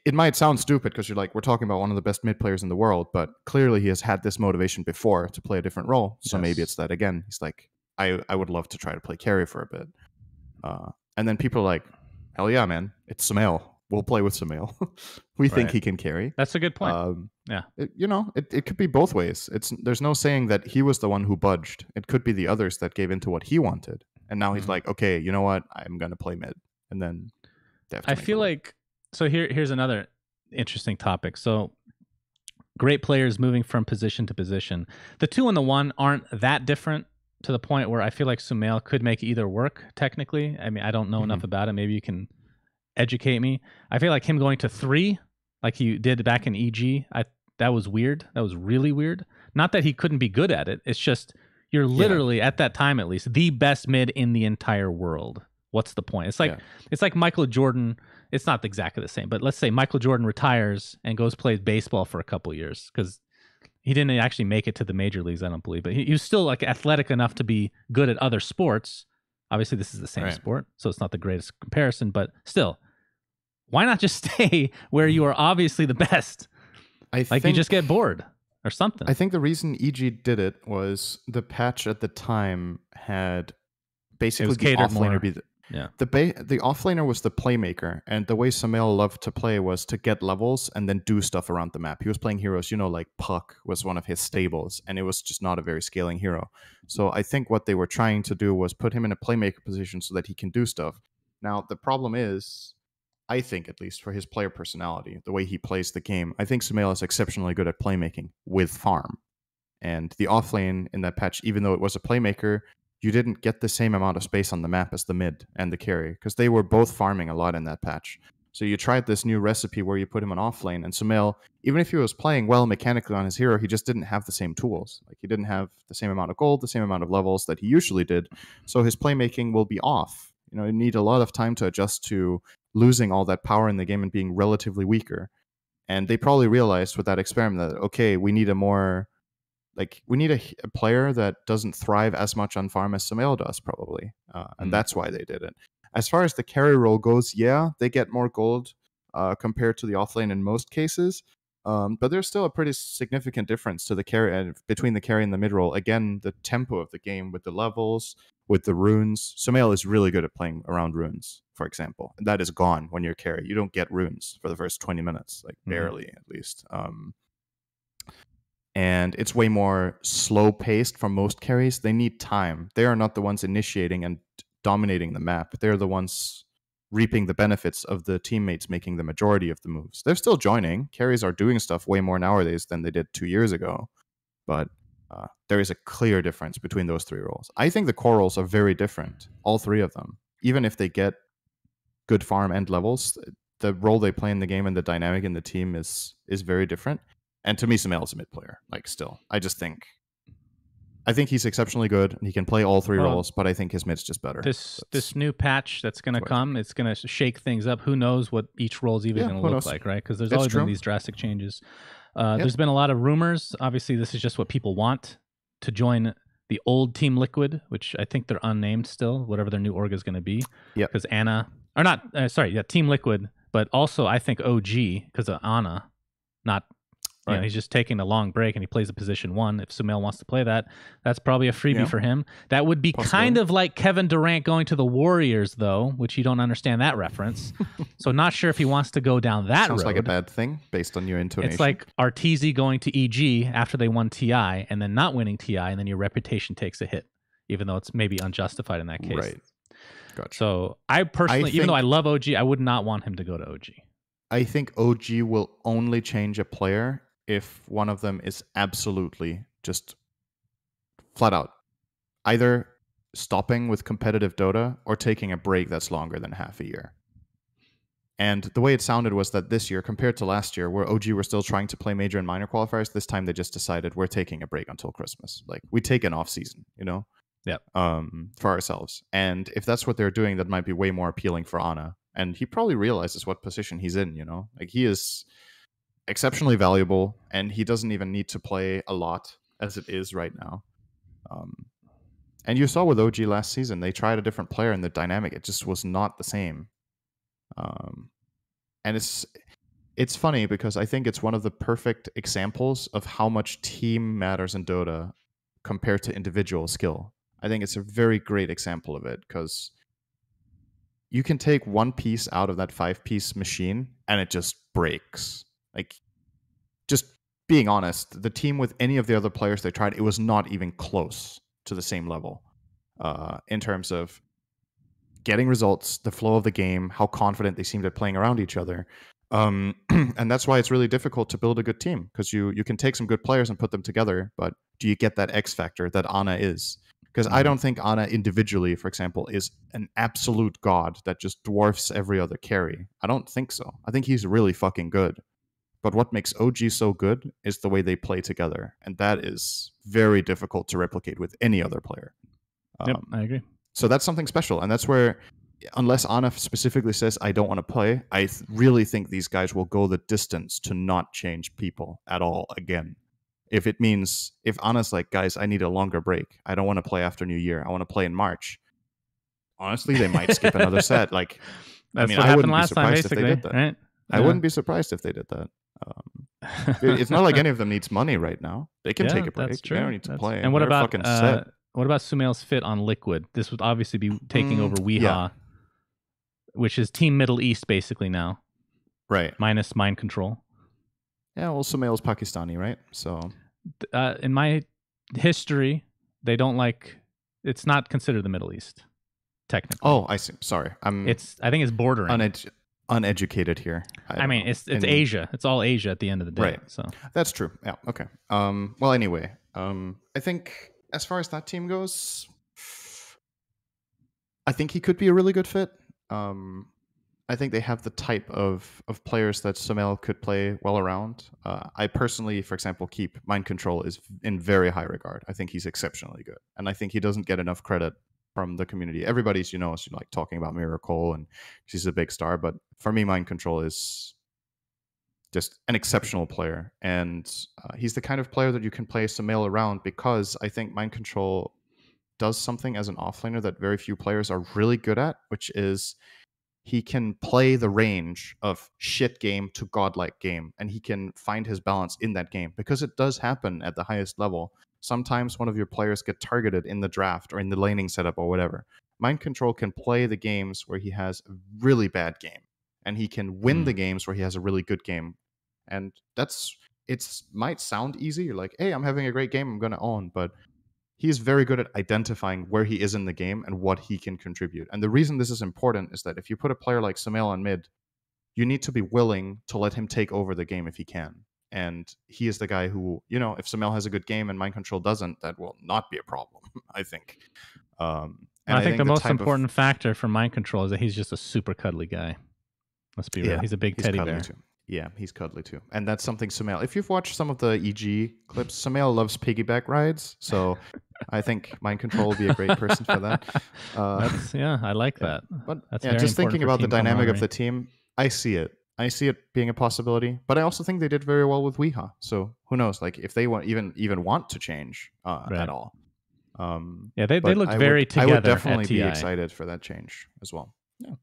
It might sound stupid because you're like, we're talking about one of the best mid players in the world, but clearly he has had this motivation before to play a different role. So maybe it's that again. He's like, I would love to try to play carry for a bit, and then people are like, hell yeah, man, it's Sumail. we'll play with Sumail. We think Right. he can carry. That's a good point. Yeah. It could be both ways. There's no saying that he was the one who budged. It could be the others that gave into what he wanted, and now he's Mhm. like, okay, you know what? I'm gonna play mid, and then they have to I make feel a move. like so here's another interesting topic. So great players moving from position to position. The 2 and the 1 aren't that different to the point where I feel like Sumail could make either work technically. I mean, I don't know enough Mhm. about it. Maybe you can educate me. I feel like him going to 3 like he did back in EG, that was weird. That was really weird. Not that he couldn't be good at it. It's just you're Yeah, literally at that time at least the best mid in the entire world. What's the point? yeah, It's like Michael Jordan. It's not exactly the same, but let's say Michael Jordan retires and goes plays baseball for a couple years because he didn't actually make it to the major leagues. I don't believe, but he was still like athletic enough to be good at other sports. Obviously, this is the same right. sport, so it's not the greatest comparison, but still, why not just stay where you are obviously the best? I Like think you just get bored or something. I think the reason EG did it was the patch at the time had It basically was the catered offlaner more. be Yeah. the offlaner was the playmaker, and the way Sumail loved to play was to get levels and then do stuff around the map. He was playing heroes, like Puck was one of his stables, and it was just not a very scaling hero. So I think what they were trying to do was put him in a playmaker position so that he can do stuff. Now the problem is, I think at least for his player personality, the way he plays the game, I think Sumail is exceptionally good at playmaking with farm. And the offlane in that patch, even though it was a playmaker, you didn't get the same amount of space on the map as the mid and the carry, because they were both farming a lot in that patch. So you tried this new recipe where you put him on offlane, and Sumail, even if he was playing well mechanically on his hero, he just didn't have the same tools. Like he didn't have the same amount of gold, the same amount of levels that he usually did. So his playmaking will be off. You need a lot of time to adjust to losing all that power in the game and being relatively weaker. And they probably realized with that experiment that, okay, we need a player that doesn't thrive as much on farm as Sumail does, probably. And that's why they did it. As far as the carry role goes, yeah, they get more gold compared to the offlane in most cases. But there's still a pretty significant difference to the carry between the carry and the mid role. Again, the tempo of the game with the levels, with the runes. Sumail is really good at playing around runes, for example. And that is gone when you're carry. You don't get runes for the first 20 minutes, like barely at least. And it's way more slow paced for most carries. They need time. They are not the ones initiating and dominating the map. They're the ones reaping the benefits of the teammates making the majority of the moves. They're still joining. Carries are doing stuff way more nowadays than they did 2 years ago. But there is a clear difference between those 3 roles. I think the core roles are very different, all 3 of them. Even if they get good farm and levels, the role they play in the game and the dynamic in the team is very different. And to me, Sumail is a mid player. Like, still, I think he's exceptionally good and he can play all 3 roles, but I think his mid's just better. This new patch that's going to come, it's going to shake things up. Who knows what each role's even going to look like, right? Because there's always been these drastic changes. There's been a lot of rumors. Obviously, this is just what people want to join the old Team Liquid, which I think they're unnamed still, whatever their new org is going to be. Yeah. Because Team Liquid, but also I think OG because of Ana, not. Right. He's just taking a long break and he plays a position 1. If Sumail wants to play that, that's probably a freebie for him. That would be kind of like Kevin Durant going to the Warriors, though, which you don't understand that reference. So not sure if he wants to go down that road. Sounds like a bad thing based on your intonation. It's like Arteezy going to EG after they won TI and then not winning TI, and then your reputation takes a hit, even though it's maybe unjustified in that case. Right. Gotcha. So I personally, even though I love OG, I would not want him to go to OG. I think OG will only change a player if one of them is absolutely just flat out either stopping with competitive Dota or taking a break that's longer than half a year. And the way it sounded was that this year, compared to last year, where OG were still trying to play major and minor qualifiers, this time they just decided we're taking a break until Christmas. Like, we take an off season, Yep. For ourselves. And if that's what they're doing, that might be way more appealing for Ana. And he probably realizes what position he's in, Like, he is exceptionally valuable, and he doesn't even need to play a lot as it is right now. And you saw with OG last season, they tried a different player, and the dynamic, it just was not the same. And it's funny because I think it's one of the perfect examples of how much team matters in Dota compared to individual skill. I think it's a very great example of it because you can take one piece out of that 5-piece machine and it just breaks. Like, just being honest, the team with any of the other players they tried, it was not even close to the same level in terms of getting results, the flow of the game, how confident they seemed at playing around each other. And that's why it's really difficult to build a good team, because you can take some good players and put them together, but do you get that X factor that Ana is? Because I don't think Ana individually, for example, is an absolute god that just dwarfs every other carry. I don't think so. I think he's really fucking good. But what makes OG so good is the way they play together. And that is very difficult to replicate with any other player. Yep, I agree. So that's something special. And that's where, unless Ana specifically says, I don't want to play, I really think these guys will go the distance to not change people at all again. If it means, if Ana's like, guys, I need a longer break. I don't want to play after New Year. I want to play in March. Honestly, they might skip another set. Like, That's I mean, what I happened wouldn't be last time, surprised if they basically. did that. Right? I wouldn't be surprised if they did that. It's not like any of them needs money right now. They can take a break. That's true. They don't need to play. And what They're about fucking set. what about Sumail's fit on Liquid? This would obviously be taking over Weehaw, which is Team Middle East basically now, Right. minus mind control. Yeah, well, Sumail's Pakistani, right? So In my history, they don't like. It's not considered the Middle East, technically. Oh, I see. Sorry, I think it's bordering. Uneducated here. I mean, it's Asia. It's all Asia at the end of the day. Right. So that's true. Yeah. Okay. Well, anyway, I think as far as that team goes, I think he could be a really good fit. I think they have the type of players that Sumail could play well around. I personally, for example, keep Mind Control is in very high regard. I think he's exceptionally good, and I think he doesn't get enough credit from the community. Everybody's, is like talking about Miracle and she's a big star, but for me, Mind Control is just an exceptional player, and he's the kind of player that you can play Sumail around, because I think Mind Control does something as an offlaner that very few players are really good at, which is he can play the range of shit game to godlike game, and he can find his balance in that game, because it does happen at the highest level. Sometimes one of your players get targeted in the draft or in the laning setup or whatever. Mind Control can play the games where he has a really bad game, and he can win the games where he has a really good game. And might sound easy. You're like, hey, I'm having a great game, I'm going to own. But he's very good at identifying where he is in the game and what he can contribute. And the reason this is important is that if you put a player like Sumail on mid, you need to be willing to let him take over the game if he can. And he is the guy who, if Sumail has a good game and Mind Control doesn't, that will not be a problem, I think. And I think the most important factor for Mind Control is that he's just a super cuddly guy. Let's be real. He's a big teddy bear. Too. Yeah, he's cuddly too. And that's something Sumail, if you've watched some of the EG clips, Sumail loves piggyback rides. So I think Mind Control will be a great person for that. I like that. But that's just thinking about the dynamic of the team, I see it. I see it being a possibility, but I also think they did very well with Weehaw. So who knows? Like if they want even want to change at all. They looked very together. I would definitely be excited for that change as well. Yeah.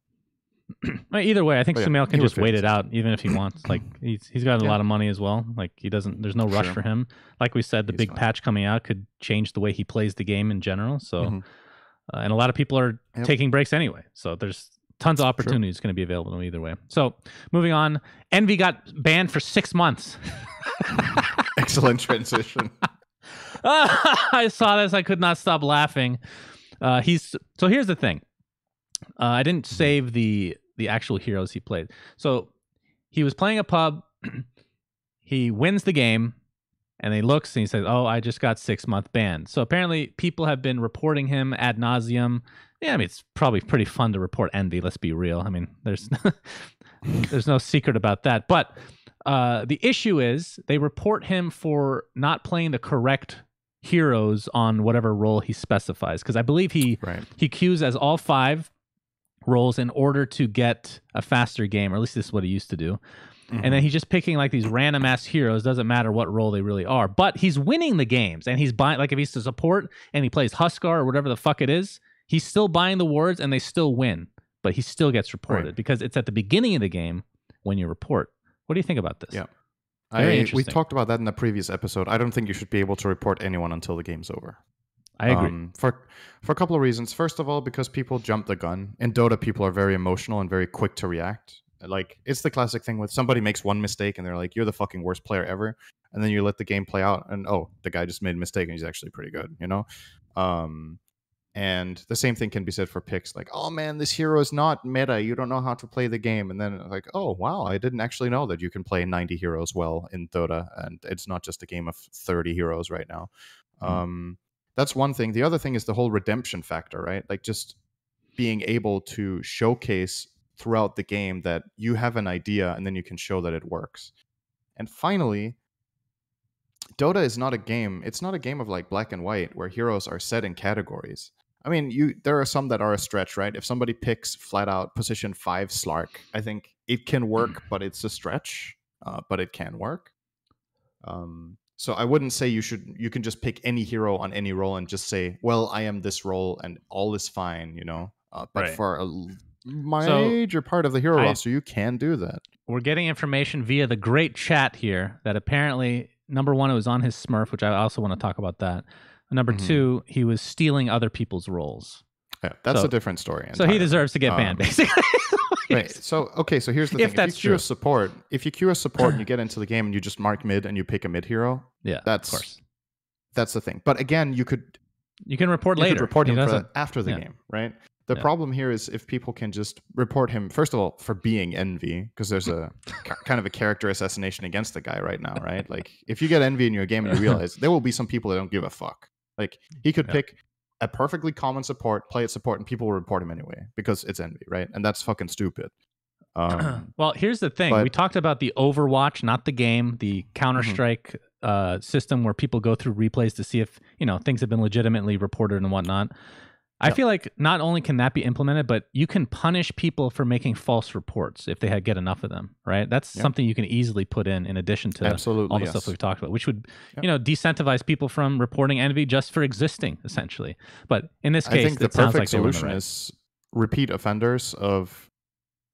Either way, I think Sumail can just wait it out, even if he wants. Like he's got a lot of money as well. Like he doesn't. There's no rush for him. Like we said, the big patch coming out could change the way he plays the game in general. So, and a lot of people are taking breaks anyway. So there's tons of opportunities going to be available to him either way. So moving on, Envy got banned for 6 months. Excellent transition. I saw this. I could not stop laughing. So here's the thing. I didn't save the actual heroes he played. So he was playing a pub. He wins the game, and he looks and he says, "Oh, I just got 6-month ban." So apparently, people have been reporting him ad nauseum. Yeah, I mean, it's probably pretty fun to report Envy. Let's be real. I mean, there's no secret about that. But the issue is they report him for not playing the correct heroes on whatever role he specifies. Because I believe he queues as all 5 roles in order to get a faster game, or at least this is what he used to do. And then he's just picking like these random ass heroes, doesn't matter what role they really are, but he's winning the games, and he's buying, like if he's to support and he plays Huskar or whatever the fuck it is, he's still buying the wards and they still win, but he still gets reported because it's at the beginning of the game when you report. What do you think about this? Yeah. We talked about that in the previous episode. I don't think you should be able to report anyone until the game's over. I agree. For a couple of reasons. First of all, because people jump the gun. In Dota, people are very emotional and very quick to react. Like, it's the classic thing with somebody makes one mistake and they're like, "You're the fucking worst player ever," and then you let the game play out, and oh, the guy just made a mistake and he's actually pretty good, you know. And the same thing can be said for picks, like, "Oh man, this hero is not meta. You don't know how to play the game." And then like, "Oh wow, I didn't actually know that you can play 90 heroes well in Dota, and it's not just a game of 30 heroes right now." That's one thing. The other thing is the whole redemption factor, right? Like, just being able to showcase throughout the game that you have an idea and then you can show that it works. And finally, Dota is not a game. It's not a game of like black and white where heroes are set in categories. I mean, there are some that are a stretch, right? If somebody picks flat out position 5 Slark, I think it can work, but it's a stretch. But it can work. So I wouldn't say you can just pick any hero on any role and just say, "Well, I am this role and all is fine," you know. But Right. for a major part of the hero roster, you can do that. We're getting information via the great chat here that apparently, number one, it was on his Smurf, which I also want to talk about that. Number two, he was stealing other people's roles. Yeah, that's a different story. So he deserves to get banned, basically. Right. So so here's the thing: that's if you queue a support and you get into the game and you just mark mid and you pick a mid hero, yeah, that's of course. That's the thing. But again, you can report later. Report him after the game, right? The problem here is if people can just report him, first of all, for being Envy, because there's a kind of a character assassination against the guy right now, right? Like, if you get Envy in your game and you realize there will be some people that don't give a fuck. Like, he could pick a perfectly common support, play it support, and people will report him anyway because it's Envy, right? And that's fucking stupid. Well, here's the thing. We talked about the Overwatch, not the game, the Counter-Strike system where people go through replays to see if, things have been legitimately reported and whatnot. I feel like not only can that be implemented, but you can punish people for making false reports if they get enough of them, right? That's something you can easily put in addition to all the stuff we've talked about, which would, decentivize people from reporting Envy just for existing, essentially. But in this case, I think the perfect solution is repeat offenders of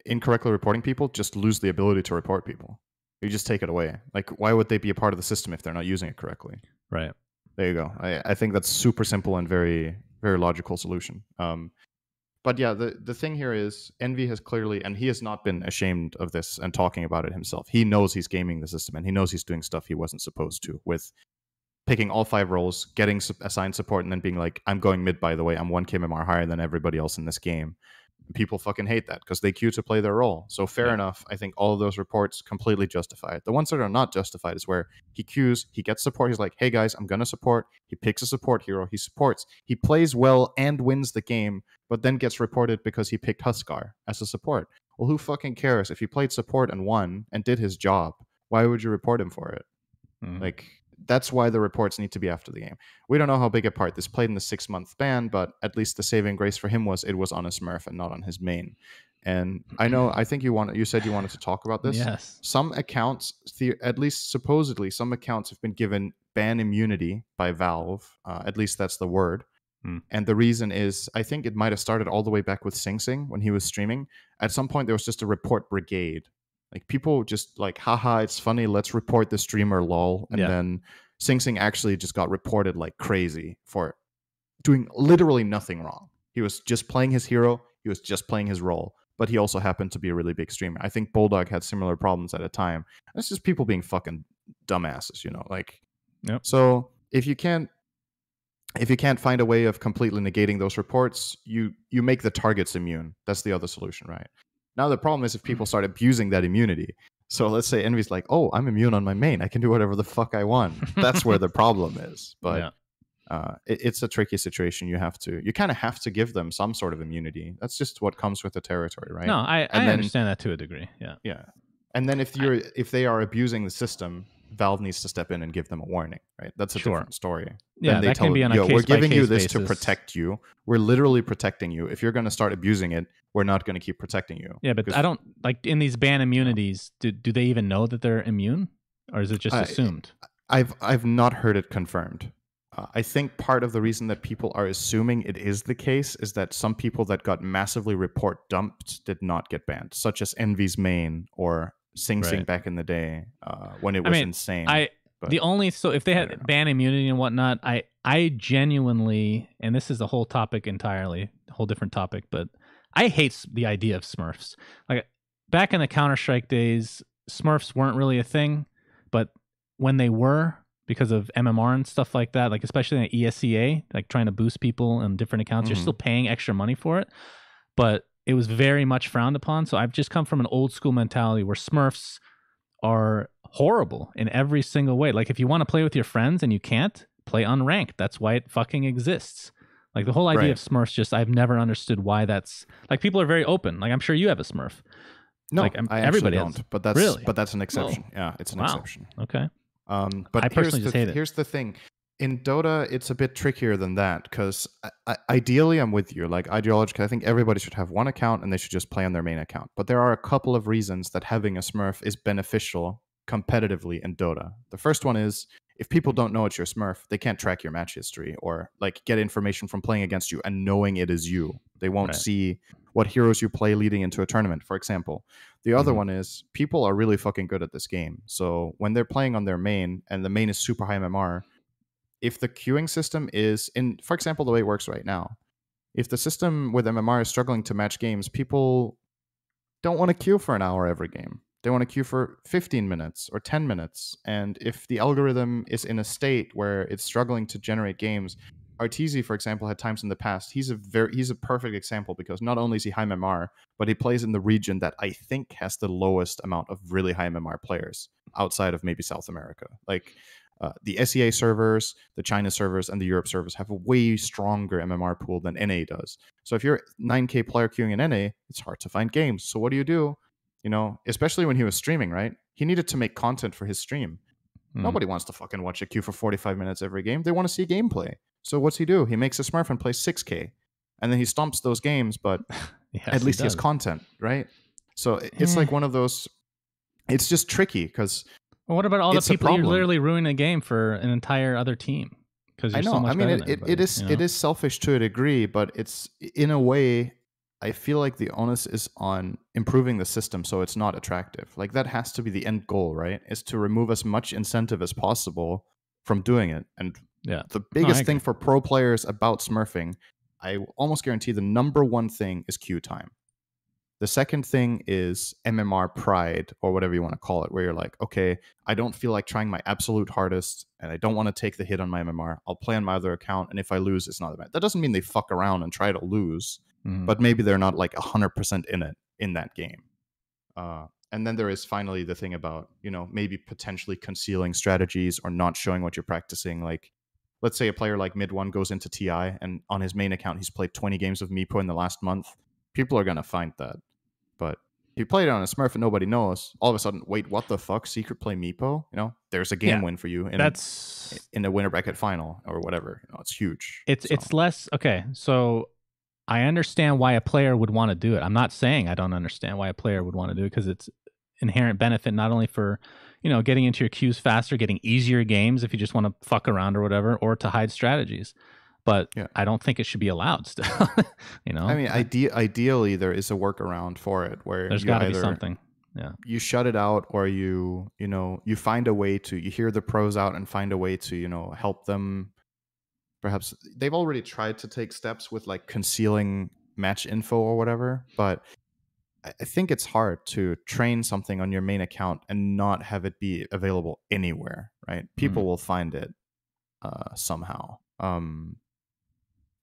incorrectly reporting people just lose the ability to report people. You just take it away. Like, why would they be a part of the system if they're not using it correctly? Right. There you go. I think that's super simple and very, very logical solution. But yeah, the thing here is Envy has clearly, and he has not been ashamed of this and talking about it himself. He knows he's gaming the system and he knows he's doing stuff he wasn't supposed to, with picking all 5 roles, getting assigned support, and then being like, "I'm going mid, by the way. I'm 1 KMR higher than everybody else in this game." People fucking hate that because they queue to play their role. So fair enough. I think all of those reports completely justified. The ones that are not justified is where he queues, he gets support. He's like, "Hey guys, I'm going to support." He picks a support hero. He supports. He plays well and wins the game, but then gets reported because he picked Huskar as a support. Well, who fucking cares? If he played support and won and did his job, why would you report him for it? Like, that's why the reports need to be after the game. We don't know how big a part this played in the 6-month ban, but at least the saving grace for him was it was on a Smurf and not on his main. And I think you said you wanted to talk about this. Yes. Some accounts, at least supposedly, some accounts have been given ban immunity by Valve. At least that's the word. And the reason is, I think it might have started all the way back with Sing Sing when he was streaming. At some point, there was just a report brigade. Like, people just like, haha, it's funny, let's report the streamer, lol. And then Sing Sing actually just got reported like crazy for doing literally nothing wrong. He was just playing his hero. He was just playing his role. But he also happened to be a really big streamer. I think Bulldog had similar problems at a time. It's just people being fucking dumbasses, like. So if you can't find a way of completely negating those reports, you make the targets immune. That's the other solution, right? Now, the problem is if people start abusing that immunity. So let's say Envy's like, "Oh, I'm immune on my main. I can do whatever the fuck I want." That's where the problem is. But it's a tricky situation. You kind of have to give them some sort of immunity. That's just what comes with the territory, right? No, I understand that to a degree. Yeah. And then if they are abusing the system, Valve needs to step in and give them a warning, right? That's a different story. Yeah, that can be on a case-by-case we're giving you this basis to protect you. We're literally protecting you. If you're going to start abusing it, we're not going to keep protecting you. Yeah, but I don't, like, in these ban immunities, do they even know that they're immune? Or is it just assumed? I've not heard it confirmed. I think part of the reason that people are assuming it is the case is that some people that got massively report dumped did not get banned, such as Envy's main or Sing Sing back in the day when it was insane. So if they had ban immunity and whatnot, I I genuinely, and this is a whole topic entirely, a whole different topic, but I hate the idea of Smurfs. Like back in the Counter-Strike days, Smurfs weren't really a thing, but when they were, because of MMR and stuff like that, like especially in ESEA, like trying to boost people in different accounts, you're still paying extra money for it, but it was very much frowned upon. So I've just come from an old school mentality where Smurfs are horrible in every single way. Like if you want to play with your friends and you can't, play unranked. That's why it fucking exists. Like the whole idea of Smurfs, just I've never understood why that's like people are very open. Like I'm sure you have a Smurf. No, like, I everybody don't. Has. But that's really? But that's an exception. Yeah, it's an exception. Okay. But I personally just hate it. Here's the thing. In Dota, it's a bit trickier than that because ideally, I'm with you. Like ideologically, I think everybody should have one account and they should just play on their main account. But there are a couple of reasons that having a Smurf is beneficial competitively in Dota. The first one is if people don't know it's your Smurf, they can't track your match history or like get information from playing against you and knowing it is you. They won't see what heroes you play leading into a tournament, for example. The other one is people are really fucking good at this game. So when they're playing on their main and the main is super high MMR, if the queuing system is in, for example, the way it works right now, if the system with MMR is struggling to match games, people don't want to queue for an hour every game. They want to queue for 15 minutes or 10 minutes. And if the algorithm is in a state where it's struggling to generate games, Arteezy, for example, had times in the past. He's a perfect example because not only is he high MMR, but he plays in the region that I think has the lowest amount of really high MMR players outside of maybe South America. Like the SEA servers, the China servers, and the Europe servers have a way stronger MMR pool than NA does. So if you're 9K player queuing in NA, it's hard to find games. So what do? You know, especially when he was streaming, right? He needed to make content for his stream. Nobody wants to fucking watch a queue for 45 minutes every game. They want to see gameplay. So what's he do? He makes a Smurf and plays 6K. And then he stomps those games, but at least he has content, right? So it's like one of those... It's just tricky because... Well, what about all the people you're literally ruining a game for an entire other team? Because I know. So much it is selfish to a degree, but it's in a way... I feel like the onus is on improving the system so it's not attractive. Like that has to be the end goal, right? Is to remove as much incentive as possible from doing it. And the biggest thing for pro players about smurfing, I almost guarantee the number one thing is queue time. The second thing is MMR pride, or whatever you want to call it, where you're like, okay, I don't feel like trying my absolute hardest and I don't want to take the hit on my MMR. I'll play on my other account, and if I lose, it's not that bad. That doesn't mean they fuck around and try to lose. But maybe they're not like 100% in it in that game. And then there is finally the thing about, you know, maybe potentially concealing strategies or not showing what you're practicing. Like, let's say a player like Mid1 goes into TI and on his main account, he's played 20 games of Meepo in the last month. People are going to find that. But if you played it on a Smurf and nobody knows, all of a sudden, wait, what the fuck? Secret play Meepo? You know, there's a game win for you in a winner bracket final or whatever. You know, it's huge. It's less, okay, so... I understand why a player would want to do it. I'm not saying I don't understand why a player would want to do it because it's inherent benefit not only for, you know, getting into your queues faster, getting easier games if you just want to fuck around or whatever, or to hide strategies. But I don't think it should be allowed still. You know, I mean, ideally there is a workaround for it where there's got to be something. Yeah, you shut it out, or you find a way to you hear the pros out and find a way to help them. Perhaps they've already tried to take steps with like concealing match info or whatever, but I think it's hard to train something on your main account and not have it be available anywhere, right? People will find it somehow.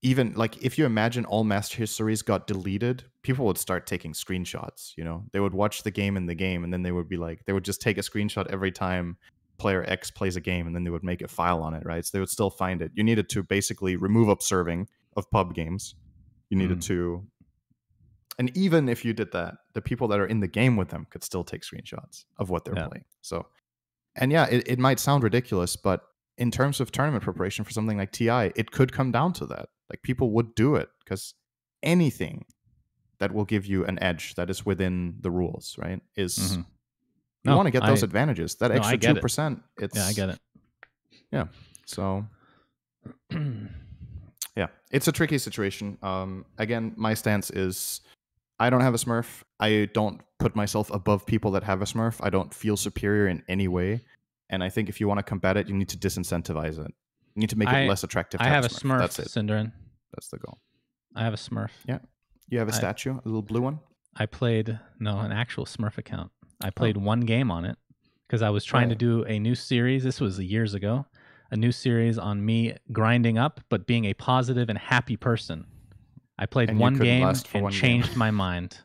Even like if you imagine all match histories got deleted, people would start taking screenshots. You know, they would watch the game in the game, and then they would be like, they would just take a screenshot every time player X plays a game, and then they would make a file on it, right? So they would still find it. You needed to basically remove observing of pub games. You needed to, and even if you did that, the people that are in the game with them could still take screenshots of what they're playing. So, and yeah, it might sound ridiculous, but in terms of tournament preparation for something like TI, it could come down to that. Like people would do it because anything that will give you an edge that is within the rules, right, is... You want to get those advantages. That extra 2%. Yeah, I get it. Yeah. So, yeah, it's a tricky situation. Again, my stance is I don't have a Smurf. I don't put myself above people that have a Smurf. I don't feel superior in any way. And I think if you want to combat it, you need to disincentivize it. You need to make it less attractive to I have a Smurf. Smurf, That's it. Synderen. That's the goal. I have a Smurf. Yeah. You have a statue, a little blue one? I played, an actual Smurf account. I played one game on it because I was trying to do a new series. This was years ago. A new series on me grinding up, but being a positive and happy person. I played one game and changed my mind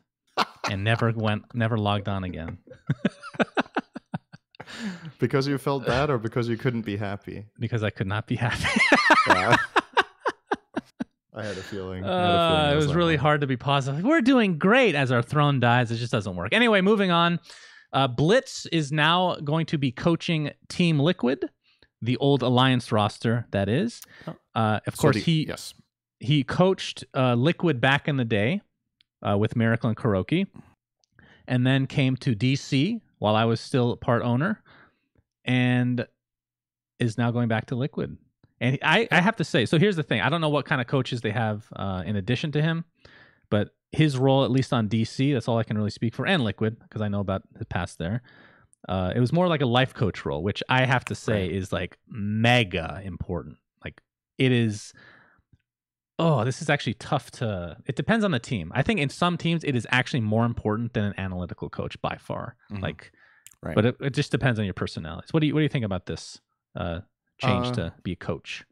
and never logged on again. Because you felt bad or because you couldn't be happy? Because I could not be happy. Yeah. I had a feeling. It was really hard to be positive. We're doing great as our throne dies. It just doesn't work. Anyway, moving on. Blitz is now going to be coaching Team Liquid, the old Alliance roster, that is. Of course, he coached Liquid back in the day with Miracle and Kuroki, and then came to DC while I was still part owner, and is now going back to Liquid. And I have to say, so here's the thing. I don't know what kind of coaches they have in addition to him, but his role, at least on DC, that's all I can really speak for, and Liquid, because I know about the past there. It was more like a life coach role, which I have to say is like mega important. Like it is. Oh, this is actually tough to. It depends on the team. I think in some teams it is actually more important than an analytical coach by far. Mm-hmm. But it just depends on your personalities. What do you think about this change to be a coach?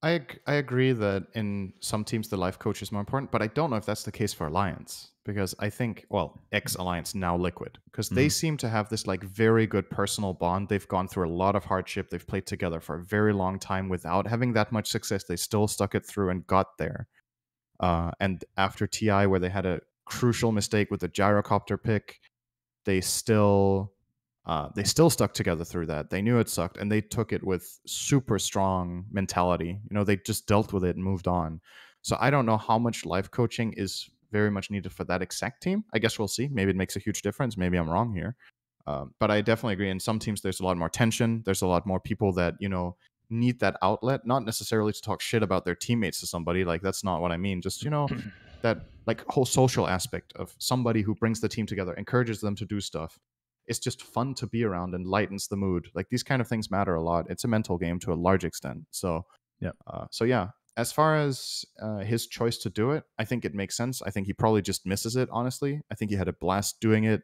I agree that in some teams the life coach is more important, but I don't know if that's the case for Alliance, because I think, ex-Alliance, now Liquid, because they seem to have this like very good personal bond. They've gone through a lot of hardship. They've played together for a very long time without having that much success. They still stuck it through and got there. And after TI, where they had a crucial mistake with the gyrocopter pick, they still stuck together through that. They knew it sucked, and they took it with super strong mentality. They just dealt with it and moved on. So I don't know how much life coaching is very much needed for that exact team. I guess we'll see. Maybe it makes a huge difference. Maybe I'm wrong here. But I definitely agree. In some teams, there's a lot more tension. There's a lot more people that, need that outlet, not necessarily to talk shit about their teammates to somebody. Like, that's not what I mean. Just, that like whole social aspect of somebody who brings the team together, encourages them to do stuff. It's just fun to be around and lightens the mood. Like, these kind of things matter a lot. It's a mental game to a large extent. So, yeah. As far as his choice to do it, I think it makes sense. I think he probably just misses it, honestly. I think he had a blast doing it.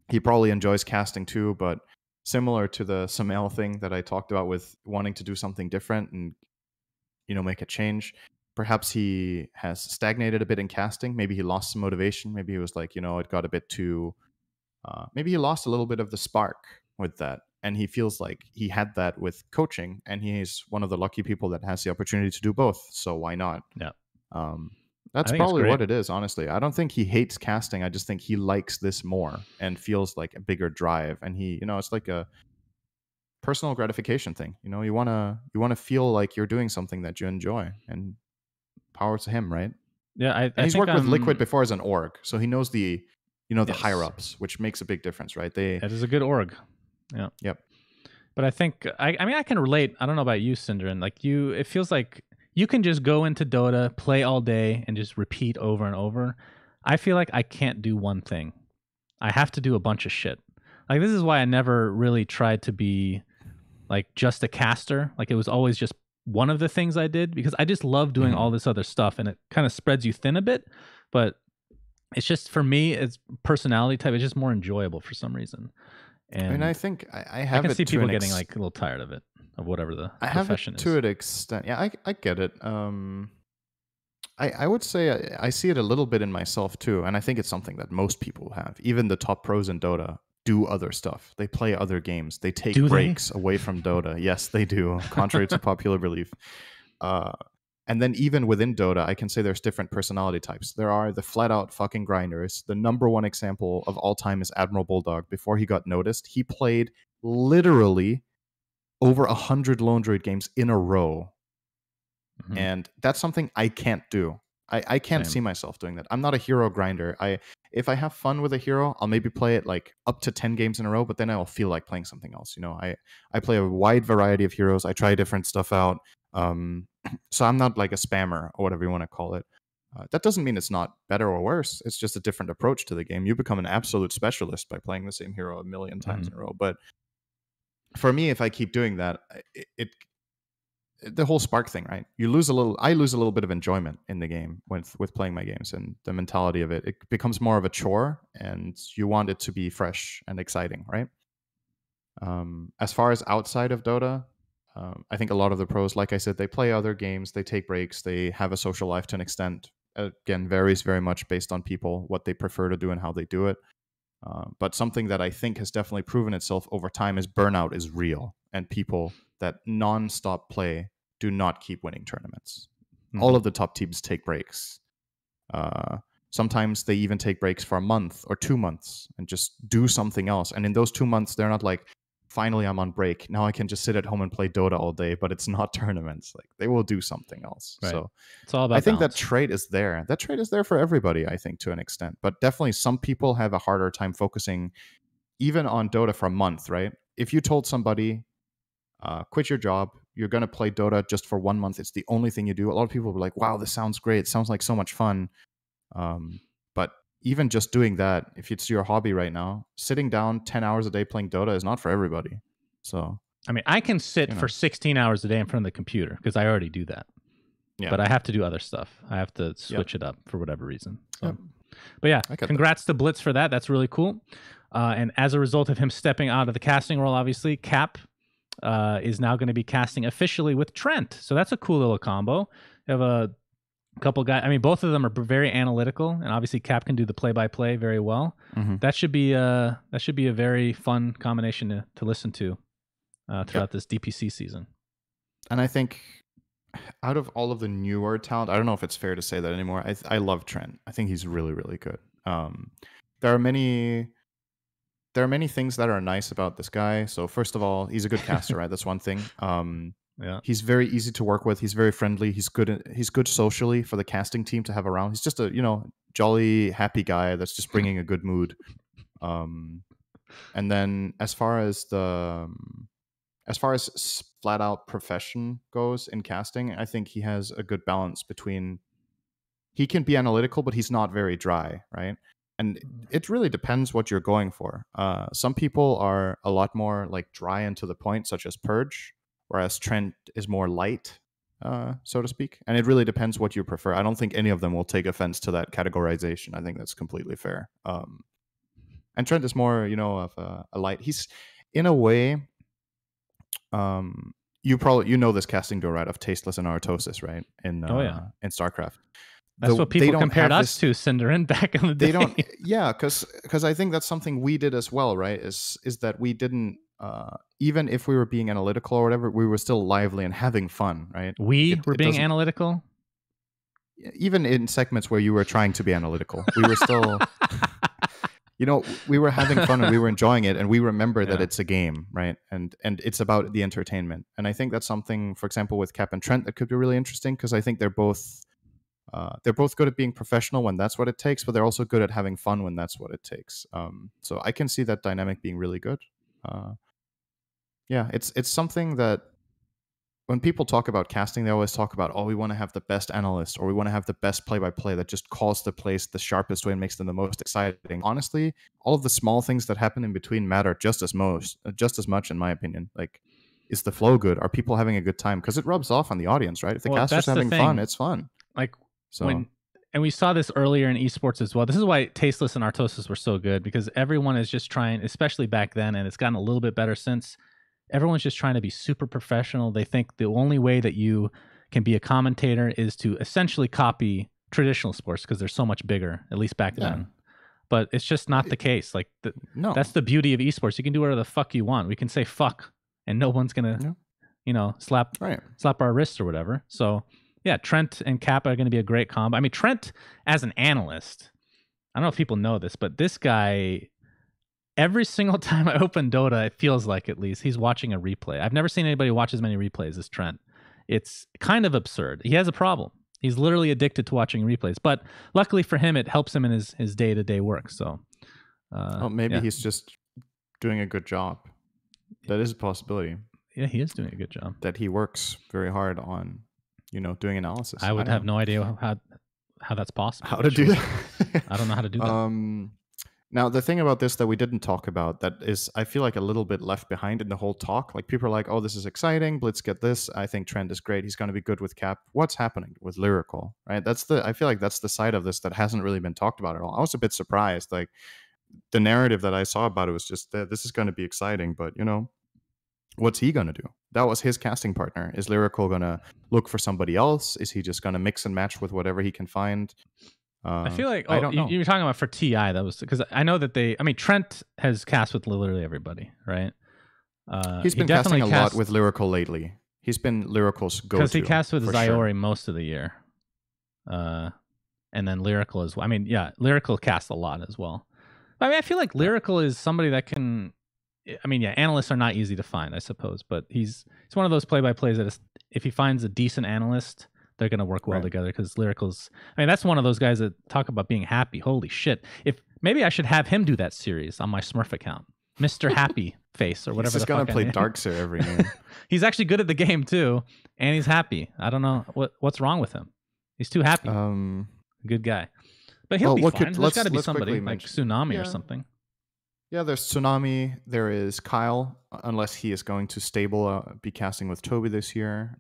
He probably enjoys casting too, but similar to the Sumail thing that I talked about with wanting to do something different and, make a change, perhaps he has stagnated a bit in casting. Maybe he lost some motivation. Maybe he was like, it got a bit too... maybe he lost a little bit of the spark with that, and he feels like he had that with coaching, and he's one of the lucky people that has the opportunity to do both. So why not? Yeah. That's probably what it is, honestly. I don't think he hates casting. I just think he likes this more and feels like a bigger drive. And he, it's like a personal gratification thing. You want to feel like you're doing something that you enjoy, and power to him, right? Yeah, he's worked with Liquid before as an org, so he knows the the higher ups, which makes a big difference, right? That is a good org. Yeah. Yep. But I think I can relate. I don't know about you, Synderen. Like it feels like you can just go into Dota, play all day, and just repeat over and over. I feel like I can't do one thing. I have to do a bunch of shit. Like, this is why I never really tried to be like just a caster. Like, it was always just one of the things I did, because I just love doing all this other stuff, and it kind of spreads you thin a bit. But it's just, for me, it's personality type. It's just more enjoyable for some reason. And I think I can see people getting like a little tired of it, of whatever the profession is. I have it to an extent. Yeah, I get it. I would say I see it a little bit in myself too, and I think it's something that most people have. Even the top pros in Dota do other stuff. They play other games. They take breaks away from Dota. Yes, they do, contrary to popular belief. And then even within Dota, I can say there's different personality types. There are the flat-out fucking grinders. The number one example of all time is Admiral Bulldog. Before he got noticed, he played literally over 100 Lone Druid games in a row. Mm-hmm. And that's something I can't do. I can't see myself doing that. I'm not a hero grinder. If I have fun with a hero, I'll maybe play it like up to 10 games in a row, but then I'll feel like playing something else. I play a wide variety of heroes. I try different stuff out. So I'm not like a spammer or whatever you want to call it. That doesn't mean it's not better or worse. It's just a different approach to the game. You become an absolute specialist by playing the same hero a million times in a row. But for me, if I keep doing that, it the whole spark thing, right? I lose a little bit of enjoyment in the game with playing my games, and the mentality of it becomes more of a chore, and you want it to be fresh and exciting, right? As far as outside of Dota, I think a lot of the pros, like I said, they play other games, they take breaks, they have a social life to an extent. Again, varies very much based on people, what they prefer to do and how they do it. But something that I think has definitely proven itself over time is burnout is real, and people that non-stop play do not keep winning tournaments. Mhm. All of the top teams take breaks. Sometimes they even take breaks for a month or 2 months and just do something else. And in those 2 months, they're not like, finally, I'm on break. Now I can just sit at home and play Dota all day, but it's not tournaments. Like, they will do something else. Right. So It's all about I think balance. that trait is there. That trait is there for everybody, I think, to an extent. But definitely some people have a harder time focusing even on Dota for a month, right? If you told somebody, quit your job, you're going to play Dota just for 1 month, it's the only thing you do, a lot of people will be like, wow, this sounds great. It sounds like so much fun. But even just doing that, if it's your hobby right now, sitting down 10 hours a day playing Dota is not for everybody. So, I mean, I can sit You know. for 16 hours a day in front of the computer because I already do that. yeah. But I have to do other stuff. I have to switch it up for whatever reason. So. Yep. But yeah, I get that. congrats to Blitz for that. That's really cool. And as a result of him stepping out of the casting role, obviously, Cap is now going to be casting officially with Trent. So that's a cool little combo. You have a couple guys. I mean, both of them are very analytical, and obviously Cap can do the play-by-play very well. Mhm. That should be a very fun combination to listen to throughout this DPC season. And I think out of all of the newer talent, I don't know if it's fair to say that anymore. I love Trent. I think he's really, really good. There are many things that are nice about this guy. So first of all, he's a good caster, right? That's one thing. Yeah. He's very easy to work with. He's very friendly. He's good socially for the casting team to have around. He's just a jolly, happy guy that's just bringing a good mood. And then as far as flat out profession goes in casting, I think he has a good balance between, he can be analytical, but he's not very dry, right? And it really depends what you're going for. Some people are a lot more like dry and to the point, such as Purge, whereas Trent is more light, so to speak. And it really depends what you prefer. I don't think any of them will take offense to that categorization. I think that's completely fair. And Trent is more, of a light. He's, in a way, you know this casting duo, right, of Tasteless and Artosis, right? In StarCraft. That's what people compared us to, Cinderin, back in the day. They don't, yeah, because I think that's something we did as well, right? Is that we didn't, even if we were being analytical or whatever, we were still lively and having fun, right? We were being analytical? Even in segments where you were trying to be analytical, we were still, we were having fun and we were enjoying it, and we remember that it's a game, right? And it's about the entertainment. And I think that's something, for example, with Cap and Trent, that could be really interesting, because I think they're both good at being professional when that's what it takes, but they're also good at having fun when that's what it takes. So I can see that dynamic being really good. It's something that when people talk about casting, they always talk about, we want to have the best analyst, or we want to have the best play-by-play that just calls the plays the sharpest way and makes them the most exciting. Honestly, all of the small things that happen in between matter just as much, in my opinion. Like, is the flow good? Are people having a good time? Because it rubs off on the audience, right? If the caster's having fun, it's fun. Like, so. And we saw this earlier in esports as well. This is why Tasteless and Artosis were so good, because everyone is just trying, especially back then, and it's gotten a little bit better since, everyone's just trying to be super professional. They think the only way that you can be a commentator is to essentially copy traditional sports, because they're so much bigger, at least back then. But it's just not the case. Like, that's the beauty of esports. You can do whatever the fuck you want. We can say fuck, and no one's going to, slap our wrists or whatever. So, yeah, Trent and Kappa are going to be a great combo. I mean, Trent, as an analyst, I don't know if people know this, but this guy, every single time I open Dota, it feels like, at least, he's watching a replay. I've never seen anybody watch as many replays as Trent. It's kind of absurd. He has a problem. He's literally addicted to watching replays. But luckily for him, it helps him in his day-to-day work. So, maybe he's just doing a good job. That is a possibility. Yeah, he is doing a good job. That he works very hard on, doing analysis. I would have no idea how that's possible. How to do that? I don't know how to do that. Now, the thing about this that we didn't talk about that is, I feel like a little bit left behind in the whole talk. Like people are like, "Oh, this is exciting. Blitz get this. I think Trent is great. He's going to be good with Cap." What's happening with Lyrical? Right? I feel like that's the side of this that hasn't really been talked about at all. I was a bit surprised. Like the narrative that I saw about it was just that this is going to be exciting, but what's he going to do? That was his casting partner. Is Lyrical going to look for somebody else? Is he just going to mix and match with whatever he can find? I feel like I don't know. you were talking about for TI. That was because I know that Trent has cast with literally everybody, right? He's been casting a lot with Lyrical lately. He's been Lyrical's go-to. Because he cast with Zyori sure. most of the year. And then Lyrical as well. I mean, yeah, Lyrical casts a lot as well. But, I mean, I feel like Lyrical is somebody that can... I mean, yeah, analysts are not easy to find, I suppose. But he's one of those play-by-plays that is, if he finds a decent analyst, they're going to work well together because Lyrical's... I mean, that's one of those guys that talk about being happy. Holy shit. Maybe I should have him do that series on my Smurf account. Mr. Happy Face or whatever. He's just going to play Darkseer every game. He's actually good at the game too, and he's happy. I don't know what's wrong with him. He's too happy. Good guy. But he'll be fine. There's got to be somebody like Tsunami or something. Yeah, there's Tsunami. There is Kyle, unless he is going to be casting with Toby this year.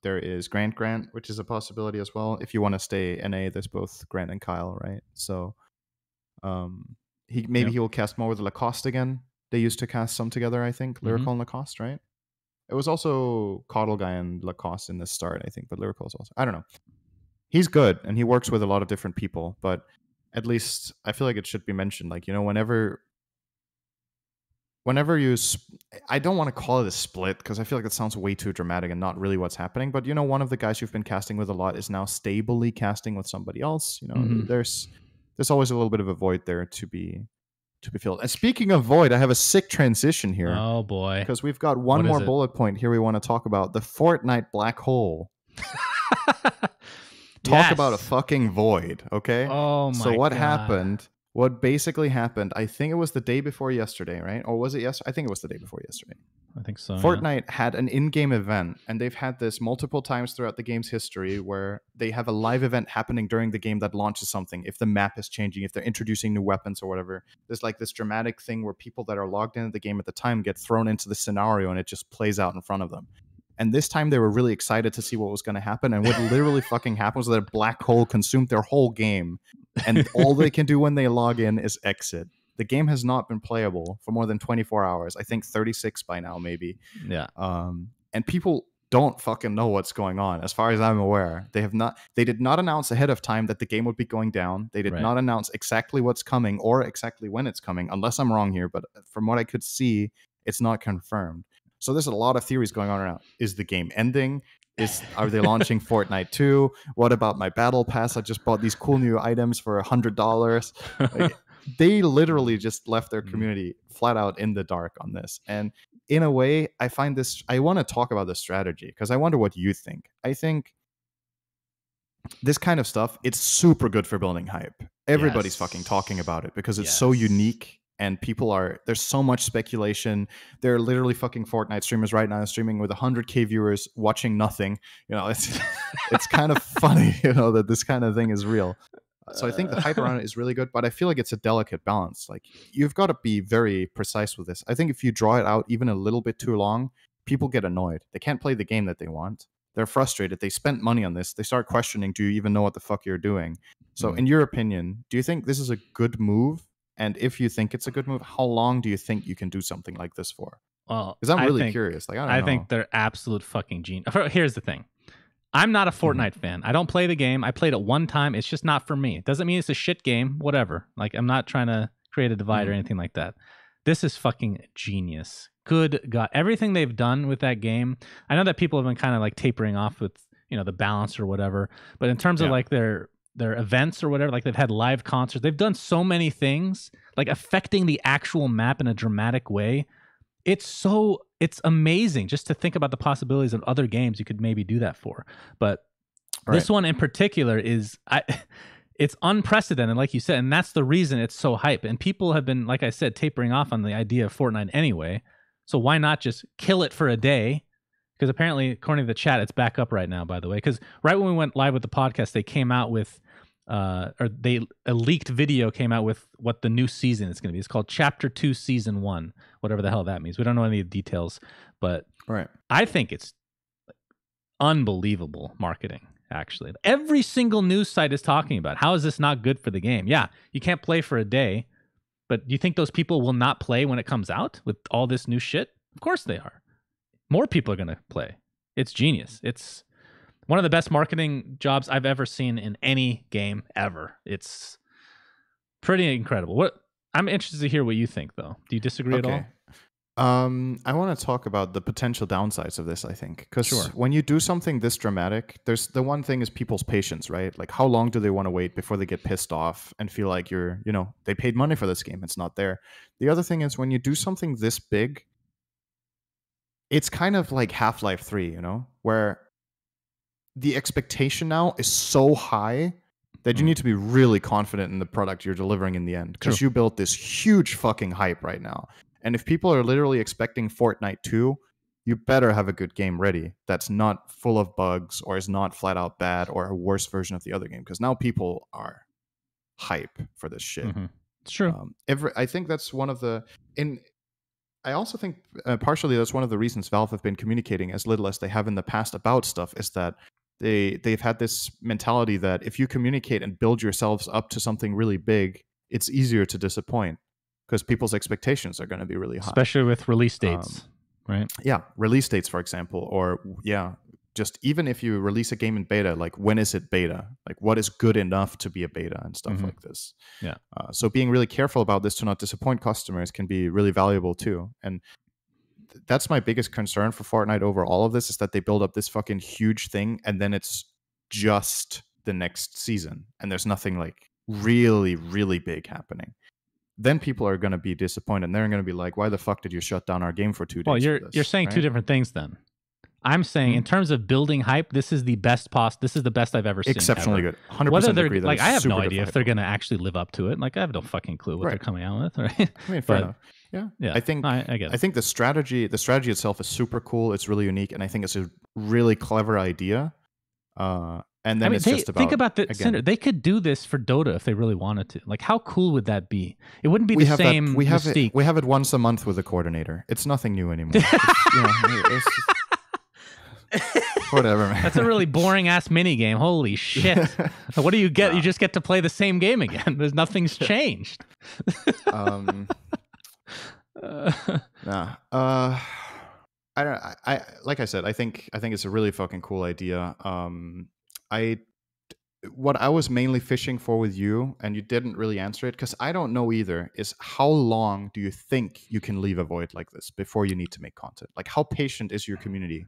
There is Grant, which is a possibility as well. If you want to stay NA, there's both Grant and Kyle, right? So he will cast more with Lacoste again. They used to cast some together, I think. Lyrical and Lacoste, right? It was also Caudal Guy and Lacoste in the start, I think, but Lyrical is also... I don't know. He's good, and he works with a lot of different people, but at least I feel like it should be mentioned. Like, whenever you... I don't want to call it a split, because I feel like it sounds way too dramatic and not really what's happening, but, one of the guys you've been casting with a lot is now stably casting with somebody else. There's always a little bit of a void there to be filled. And speaking of void, I have a sick transition here. Oh boy. Because we've got one more bullet point here we want to talk about. The Fortnite black hole. Talk about a fucking void, okay? Oh my God. So what happened? What basically happened, I think it was the day before yesterday, right? Or was it yesterday? I think it was the day before yesterday. I think so. Fortnite had an in-game event, and they've had this multiple times throughout the game's history where they have a live event happening during the game that launches something. If the map is changing, if they're introducing new weapons or whatever, there's like this dramatic thing where people that are logged into the game at the time get thrown into the scenario and it just plays out in front of them. And this time they were really excited to see what was going to happen. And what literally fucking happened was that a black hole consumed their whole game. And all they can do when they log in is exit. The game has not been playable for more than 24 hours. I think 36 by now, maybe. Yeah. And people don't fucking know what's going on. As far as I'm aware, they did not announce ahead of time that the game would be going down. They did not announce exactly what's coming or exactly when it's coming, unless I'm wrong here. But from what I could see, it's not confirmed. So there's a lot of theories going on around. Is the game ending? Are they launching Fortnite 2? What about my battle pass? I just bought these cool new items for $100. Like, they literally just left their community flat out in the dark on this. And in a way, I want to talk about the strategy because I wonder what you think. I think this kind of stuff, it's super good for building hype. Everybody's fucking talking about it because it's so unique. And there's so much speculation. There are literally fucking Fortnite streamers right now streaming with 100K viewers watching nothing. It's kind of funny, that this kind of thing is real. So I think the hype around it is really good, but I feel like it's a delicate balance. Like, you've got to be very precise with this. I think if you draw it out even a little bit too long, people get annoyed. They can't play the game that they want. They're frustrated. They spent money on this. They start questioning, do you even know what the fuck you're doing? So in your opinion, do you think this is a good move? And if you think it's a good move, how long do you think you can do something like this for? Well, because I'm really curious. Like, I think they're absolute fucking genius. Here's the thing. I'm not a Fortnite fan. I don't play the game. I played it one time. It's just not for me. It doesn't mean it's a shit game. Whatever. Like, I'm not trying to create a divide or anything like that. This is fucking genius. Good God. Everything they've done with that game, I know that people have been kind of like tapering off with, the balance or whatever. But in terms of like their events or whatever, like they've had live concerts, they've done so many things like affecting the actual map in a dramatic way. It's amazing just to think about the possibilities of other games you could maybe do that for. But this one in particular it's unprecedented, like you said, and that's the reason it's so hype. And people have been, like I said, tapering off on the idea of Fortnite anyway. So why not just kill it for a day? Because apparently, according to the chat, it's back up right now, by the way. Because right when we went live with the podcast, they came out with or a leaked video came out with what the new season is going to be. It's called Chapter 2 Season 1, whatever the hell that means. We don't know any of the details, but Right. I think it's unbelievable marketing, actually. Every single news site is talking about how is this not good for the game? Yeah, you can't play for a day, but do you think those people will not play when it comes out with all this new shit? Of course they are. More people are going to play. It's genius. It's one of the best marketing jobs I've ever seen in any game ever. It's pretty incredible. I'm interested to hear what you think, though. Do you disagree at all? I want to talk about the potential downsides of this, I think. Because when you do something this dramatic, there's the one thing is people's patience, right? Like, how long do they want to wait before they get pissed off and feel like they paid money for this game, it's not there. The other thing is when you do something this big, it's kind of like Half-Life 3, where the expectation now is so high that you need to be really confident in the product you're delivering in the end. Because you built this huge fucking hype right now. And if people are literally expecting Fortnite 2, you better have a good game ready that's not full of bugs or is not flat out bad or a worse version of the other game. Because now people are hype for this shit. Mm-hmm. It's true. I think that's one of the... I also think partially that's one of the reasons Valve have been communicating as little as they have in the past about stuff, is that they've had this mentality that if you communicate and build yourselves up to something really big, it's easier to disappoint because people's expectations are going to be really high. Especially with release dates, right? Yeah, release dates, for example, or just even if you release a game in beta, like when is it beta? Like what is good enough to be a beta and stuff like this. Yeah. So being really careful about this to not disappoint customers can be really valuable too. And that's my biggest concern for Fortnite over all of this, is that they build up this fucking huge thing and then it's just the next season and there's nothing like really, really big happening. Then people are going to be disappointed and they're going to be like, why the fuck did you shut down our game for 2 days? Well, you're saying two different things then. I'm saying in terms of building hype, this is the best this is the best I've ever seen. Exceptionally ever. good. 100% agree. Like, I have no idea if they're going to actually live up to it. Like, I have no fucking clue what they're coming out with. Right? I mean, fair enough. Yeah. I think I get it. I think the strategy itself is super cool. It's really unique, and I think it's a really clever idea. And then it's just about, think about Cinder. They could do this for Dota if they really wanted to. Like, how cool would that be? It wouldn't be the same mystique. We have it once a month with a coordinator. It's nothing new anymore. It's whatever, man. That's a really boring ass mini game. Holy shit! What do you get? You just get to play the same game again. There's nothing's changed. I don't. I like I said. I think it's a really fucking cool idea. What I was mainly fishing for with you, and you didn't really answer it because I don't know either, is how long do you think you can leave a void like this before you need to make content? Like, how patient is your community?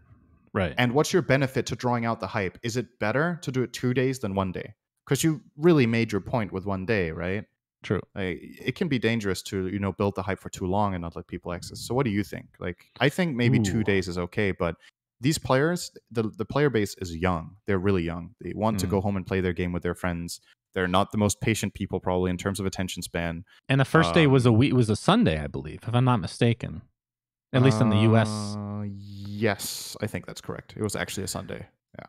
Right. And what's your benefit to drawing out the hype? Is it better to do it 2 days than 1 day? Because you really made your point with 1 day, right? True. Like, it can be dangerous to build the hype for too long and not let people access. So what do you think? Like, I think maybe 2 days is okay, but these players, the player base is young. They're really young. They want to go home and play their game with their friends. They're not the most patient people probably in terms of attention span. And the first day was a Sunday, I believe, if I'm not mistaken. At least in the US. Yes, I think that's correct. It was actually a Sunday. Yeah.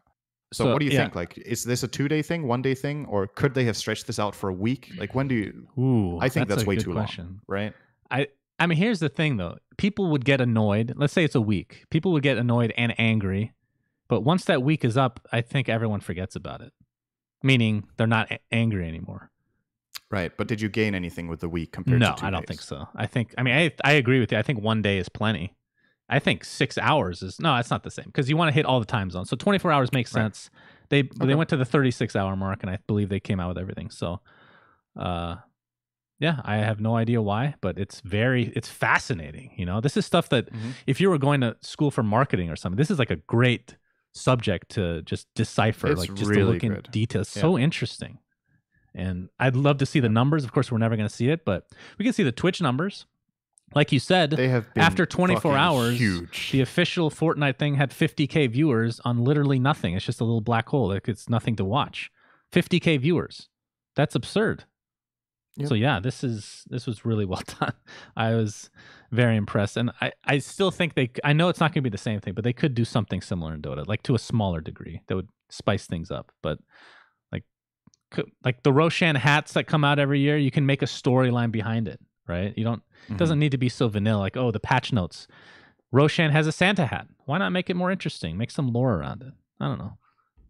So what do you think? Like, is this a 2 day thing, 1 day thing, or could they have stretched this out for a week? Like, when do you? Ooh, I think that's way too question. long, right? I mean, here's the thing though. People would get annoyed. Let's say it's a week. People would get annoyed and angry, but once that week is up, I think everyone forgets about it. Meaning they're not angry anymore. Right, but did you gain anything with the week compared to 2 days? No, I don't think so. I agree with you. I think 1 day is plenty. I think 6 hours is... No, that's not the same, because you want to hit all the time zones. So 24 hours makes sense. They went to the 36-hour mark, and I believe they came out with everything. So, yeah, I have no idea why, but it's fascinating. This is stuff that if you were going to school for marketing or something, this is like a great subject to just decipher, it's like just really to look in detail. It's so interesting. And I'd love to see the numbers. Of course, we're never going to see it, but we can see the Twitch numbers. Like you said, they have been after 24 hours, huge. The official Fortnite thing had 50K viewers on literally nothing. It's just a little black hole. Like, it's nothing to watch. 50K viewers. That's absurd. Yep. So yeah, this was really well done. I was very impressed. And I still think I know it's not going to be the same thing, but they could do something similar in Dota, like to a smaller degree that would spice things up. But like the Roshan hats that come out every year, you can make a storyline behind it, right? You don't. It doesn't need to be so vanilla. Like, oh, the patch notes. Roshan has a Santa hat. Why not make it more interesting? Make some lore around it. I don't know.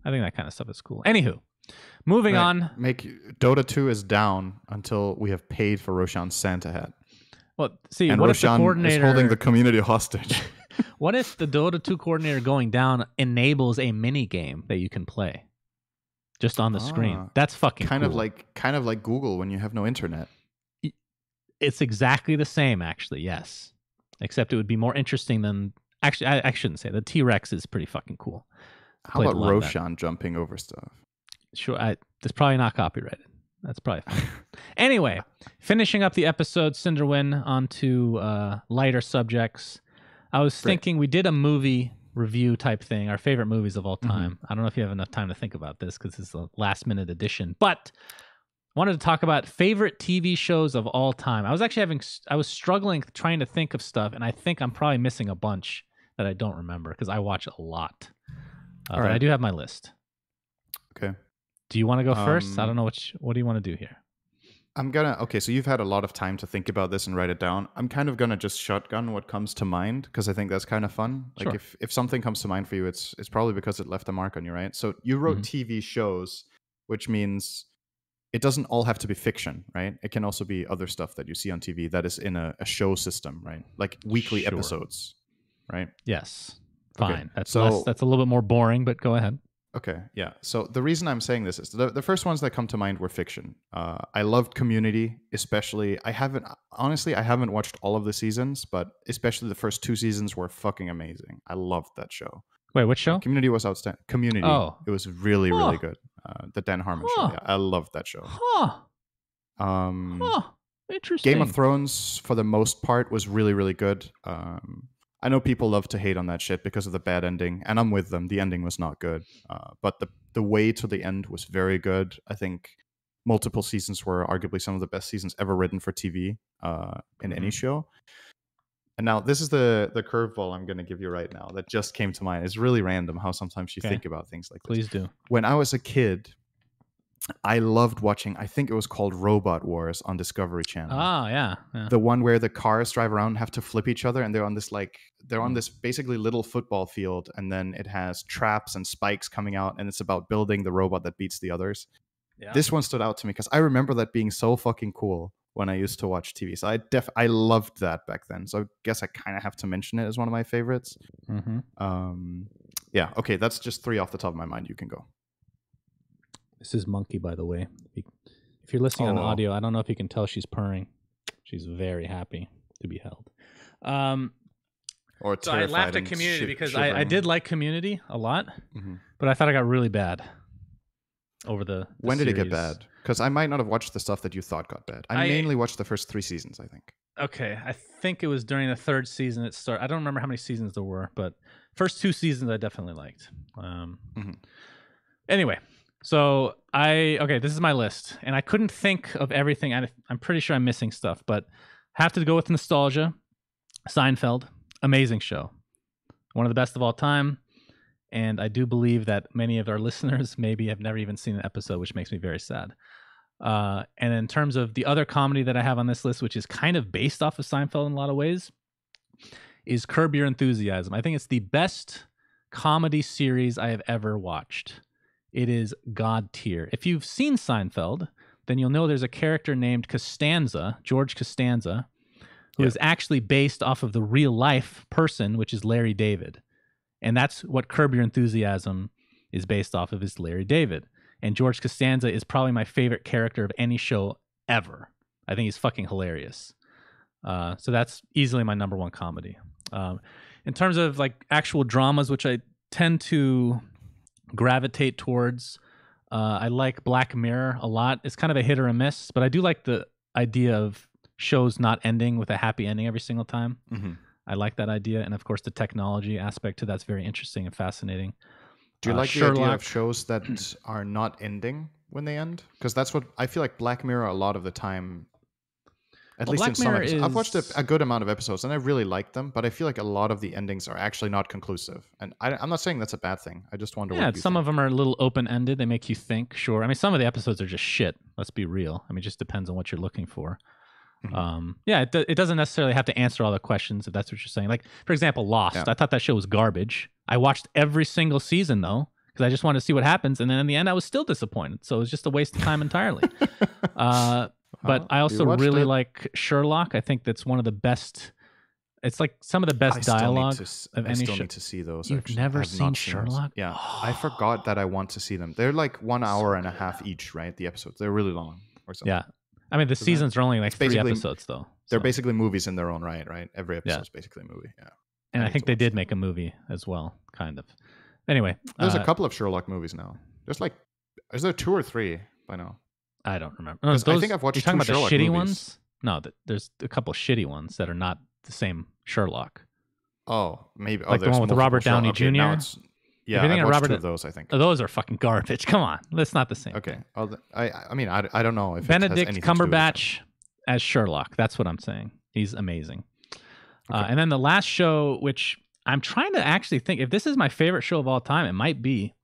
I think that kind of stuff is cool. Anywho, moving on. Dota 2 is down until we have paid for Roshan's Santa hat. Well, see, And what Roshan if the coordinator is holding the community hostage? What if the Dota 2 coordinator going down enables a mini game that you can play just on the screen? That's fucking kind cool. of like Google when you have no internet. It's exactly the same, actually. Yes, except it would be more interesting than. Actually, I shouldn't say the T-Rex is pretty fucking cool. How about Roshan jumping over stuff? Sure, that's probably not copyrighted. That's probably fine. Anyway, finishing up the episode, Cinderwin, onto lighter subjects. I was thinking we did a movie review type thing, our favorite movies of all time. I don't know if you have enough time to think about this because it's a last minute edition, but I wanted to talk about favorite TV shows of all time. I was struggling trying to think of stuff, and I think I'm probably missing a bunch that I don't remember because I watch a lot. But I do have my list. Okay. Do you want to go first? I don't know what do you want to do here? Okay, so you've had a lot of time to think about this and write it down. I'm kind of gonna just shotgun what comes to mind because I think that's kind of fun. Like if something comes to mind for you, it's probably because it left a mark on you, right? So you wrote TV shows, which means it doesn't all have to be fiction, right? It can also be other stuff that you see on TV that is in a show system, right? Like weekly episodes, right? Yes. Fine. Okay. That's a little bit more boring, but go ahead. Okay, yeah. So the reason I'm saying this is the first ones that come to mind were fiction. I loved Community, especially. I haven't watched all of the seasons, but especially the first 2 seasons were fucking amazing. I loved that show. Wait, what show? Community was outstanding. Community. Oh. It was really, really good. The Dan Harmon show. Yeah, I loved that show. Interesting. Game of Thrones, for the most part, was really, really good. I know people love to hate on that shit because of the bad ending, and I'm with them. The ending was not good, but the way to the end was very good. I think multiple seasons were arguably some of the best seasons ever written for TV in any show. And now this is the curveball I'm going to give you right now that just came to mind. It's really random how sometimes you think about things like this. Please do. When I was a kid, I loved watching, I think it was called Robot Wars on Discovery Channel. Oh, yeah. The one where the cars drive around and have to flip each other, and they're on this basically little football field, and then it has traps and spikes coming out, and it's about building the robot that beats the others. Yeah. This one stood out to me because I remember that being so fucking cool when I used to watch TV. So I loved that back then. So I guess I kind of have to mention it as one of my favorites. Yeah, okay, that's just 3 off the top of my mind. You can go. This is Monkey, by the way. If you're listening on audio, I don't know if you can tell she's purring. She's very happy to be held. Or so I laughed at Community because I did like Community a lot, but I thought it got really bad over the When series. did it get bad? Because I might not have watched the stuff that you thought got bad. I mainly watched the first 3 seasons, I think. Okay, I think it was during the 3rd season it started. I don't remember how many seasons there were, but first 2 seasons I definitely liked. Anyway. So this is my list, and I couldn't think of everything. I'm pretty sure I'm missing stuff, but have to go with nostalgia. Seinfeld, amazing show, one of the best of all time, and I do believe that many of our listeners maybe have never even seen an episode, which makes me very sad. And in terms of the other comedy that I have on this list, which is kind of based off of Seinfeld in a lot of ways, is Curb Your Enthusiasm. I think it's the best comedy series I have ever watched. It is God tier. If you've seen Seinfeld, then you'll know there's a character named Costanza, George Costanza, who is actually based off of the real life person, which is Larry David. And that's what Curb Your Enthusiasm is based off of, is Larry David. And George Costanza is probably my favorite character of any show ever. I think he's fucking hilarious. So that's easily my number 1 comedy. In terms of like actual dramas, which I tend to gravitate towards, I like Black Mirror a lot. It's kind of a hit or a miss, but I do like the idea of shows not ending with a happy ending every single time. I like that idea, and of course the technology aspect to that's very interesting and fascinating. Do you like the idea of shows that are not ending when they end? Because that's what I feel like Black Mirror a lot of the time At Well, least in Black some Mirror episodes. I've watched is a good amount of episodes, and I really like them. But I feel like a lot of the endings are actually not conclusive. And I'm not saying that's a bad thing. I just wonder yeah. what you Some think. of them are a little open ended. They make you think. Sure. I mean, some of the episodes are just shit. Let's be real. I mean, it just depends on what you're looking for. Mhm. Yeah, it doesn't necessarily have to answer all the questions if that's what you're saying. Like, for example, Lost. Yeah. I thought that show was garbage. I watched every single season though because I just wanted to see what happens, and then in the end, I was still disappointed. So it was just a waste of time entirely. But Well, I you also watched really it. like Sherlock. I think that's one of the best. It's like some of the best dialogue of I any still show. need to see those. You've actually. never I have seen not seen those. Sherlock? Yeah, I forgot that I want to see them. They're like 1 hour and a half each, right? The episodes. They're really long or something. Yeah, I mean the Isn't it? seasons are only like It's 3 basically- episodes though. They're so- basically movies in their own right, right? Every episode is basically a movie. Yeah. and I need think to they watch did them. make a movie as well, kind of. Anyway, There's a couple of Sherlock movies now. Is there 2 or 3 by now? I don't remember. No, 'Cause I think I've watched you're talking 2 about Sherlock the shitty movies. ones. No, there's a couple shitty ones that are not the same Sherlock. Oh, maybe. Like the there's one with multiple Robert Downey Sherlock. Okay, now Jr.? it's- If Yeah, you're thinking I've of watched Robert- 2 of those, I think. Those are fucking garbage. Come on, that's not the same. Okay. I mean, I don't know if it has Benedict anything to do with it. Cumberbatch as Sherlock. That's what I'm saying. He's amazing. Okay. And then the last show, which I'm trying to actually think, if this is my favorite show of all time, it might be.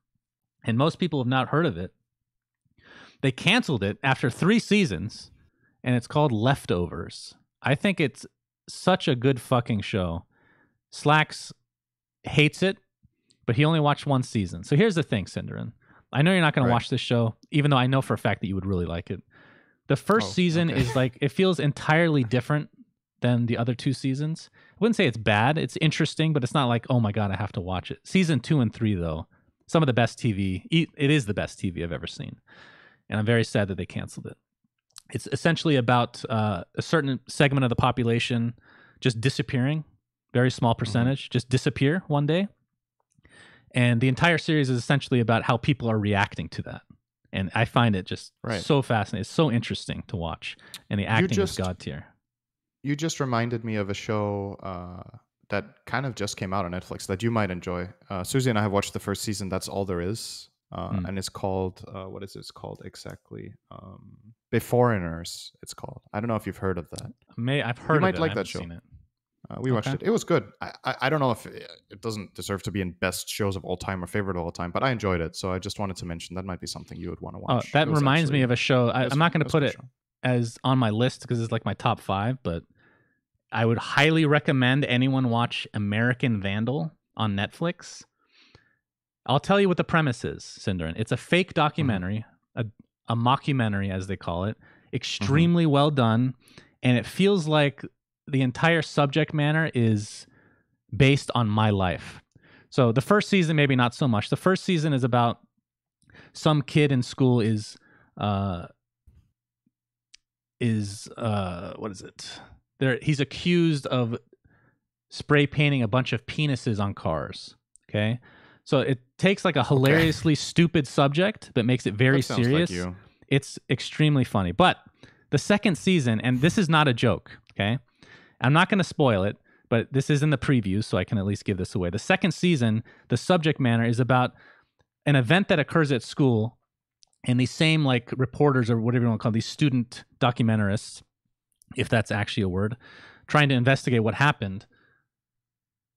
And most people have not heard of it. They canceled it after 3 seasons, and it's called Leftovers. I think it's such a good fucking show. Slacks hates it, but he only watched 1 season. So here's the thing, Cinderin. I know you're not going Right. to watch this show, even though I know for a fact that you would really like it. The first season okay. is like, it feels entirely different than the other 2 seasons. I wouldn't say it's bad. It's interesting, but it's not like, oh my God, I have to watch it. Season 2 and 3, though, some of the best TV. It is the best TV I've ever seen. And I'm very sad that they canceled it. It's essentially about a certain segment of the population just disappearing, very small percentage, just disappear one day. And the entire series is essentially about how people are reacting to that. And I find it just so fascinating. It's so interesting to watch. And the acting is God tier. You just reminded me of a show that kind of just came out on Netflix that you might enjoy. Susie and I have watched the first season. That's All There Is. And it's called, what is it called exactly? Beforeigners, it's called. I don't know if you've heard of that. I've heard might of it. like I that haven't show. seen it. We watched it. It was good. I don't know if it doesn't deserve to be in best shows of all time or favorite of all time, but I enjoyed it. So I just wanted to mention that might be something you would want to watch. That reminds me of a show. I'm not going to put it show. as on my list because it's like my top 5, but I would highly recommend anyone watch American Vandal on Netflix. I'll tell you what the premise is, Cinderin. It's a fake documentary, a mockumentary, as they call it, extremely well done, and it feels like the entire subject matter is based on my life. So the first season, maybe not so much. The first season is about some kid in school is what is it? He's accused of spray painting a bunch of penises on cars. Okay. So it takes like a hilariously stupid subject, but makes it very That sounds serious. like you. It's extremely funny. But the second season, and this is not a joke, okay? I'm not going to spoil it, but this is in the preview, so I can at least give this away. The second season, the subject matter is about an event that occurs at school, and these same like reporters or whatever you want to call these student documentarists, if that's actually a word, trying to investigate what happened.